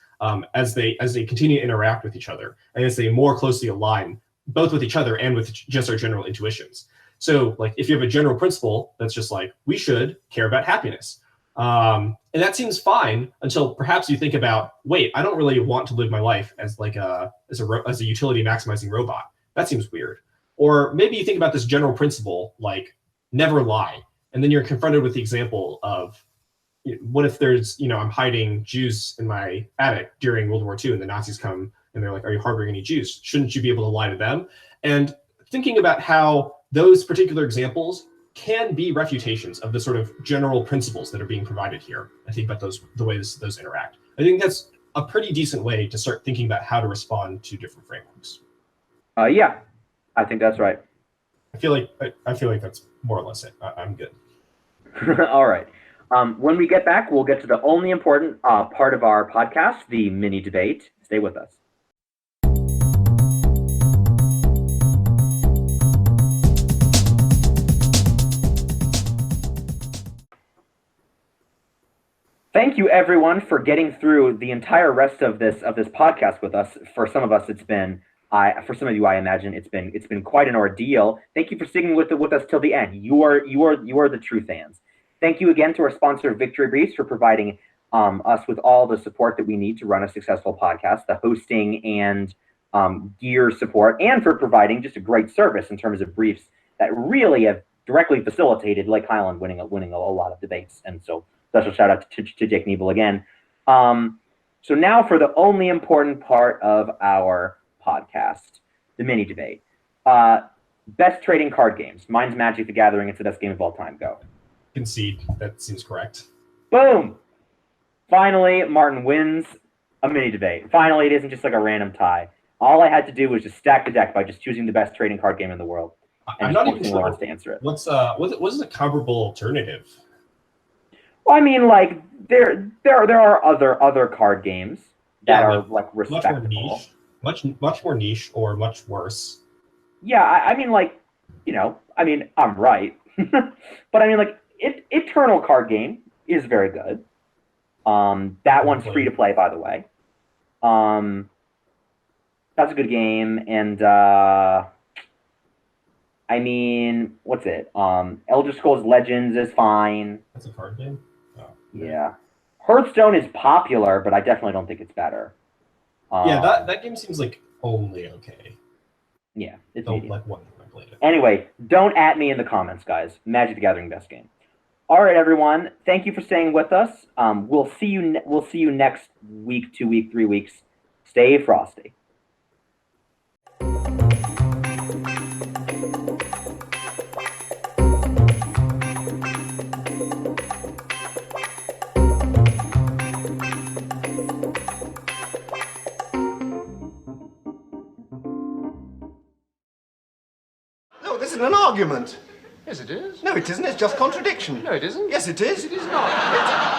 as they continue to interact with each other and as they more closely align both with each other and with just our general intuitions. So like if you have a general principle that's just like, we should care about happiness. And that seems fine until perhaps you think about, wait, I don't really want to live my life as like as a utility maximizing robot. That seems weird. Or maybe you think about this general principle, like never lie. And then you're confronted with the example of, what if there's, I'm hiding Jews in my attic during World War II and the Nazis come and they're like, are you harboring any Jews? Shouldn't you be able to lie to them? And thinking about how those particular examples can be refutations of the sort of general principles that are being provided here. I think about the ways those interact. I think that's a pretty decent way to start thinking about how to respond to different frameworks. Yeah, I think that's right. I feel like that's more or less it. I'm good. All right. When we get back, we'll get to the only important part of our podcast, the mini debate. Stay with us. Thank you, everyone, for getting through the entire rest of this podcast with us. For some of us, it's been. For some of you, I imagine it's been quite an ordeal. Thank you for sticking with us till the end. You are the true fans. Thank you again to our sponsor, Victory Briefs, for providing us with all the support that we need to run a successful podcast, the hosting and gear support, and for providing just a great service in terms of briefs that really have directly facilitated Lake Highland winning a lot of debates. And so special shout out to Jake Nebel again. So now for the only important part of our podcast, the mini debate. Best trading card games. Mine's Magic the Gathering. It's the best game of all time. Go. Concede. That seems correct. Boom! Finally, Martin wins a mini debate. Finally, it isn't just like a random tie. All I had to do was just stack the deck by just choosing the best trading card game in the world. I'm not even sure to answer it. What's a comparable alternative? Well, I mean, like there are other card games that are like respectable. Much more niche or much worse. Yeah, I mean, like, I'm right. But I mean, like, Eternal card game is very good. That one's free to play, by the way. That's a good game. And I mean, what's it? Elder Scrolls Legends is fine. That's a card game? Oh. Yeah. Hearthstone is popular, but I definitely don't think it's better. Yeah, that game seems like only okay. Yeah, it's don't like one I played it. Anyway, don't at me in the comments, guys. Magic the Gathering best game. All right, everyone. Thank you for staying with us. We'll see you next week, 2 week, 3 weeks. Stay frosty. This isn't an argument. Yes, it is. No, it isn't. It's just contradiction. No, it isn't. Yes, it is. It is not.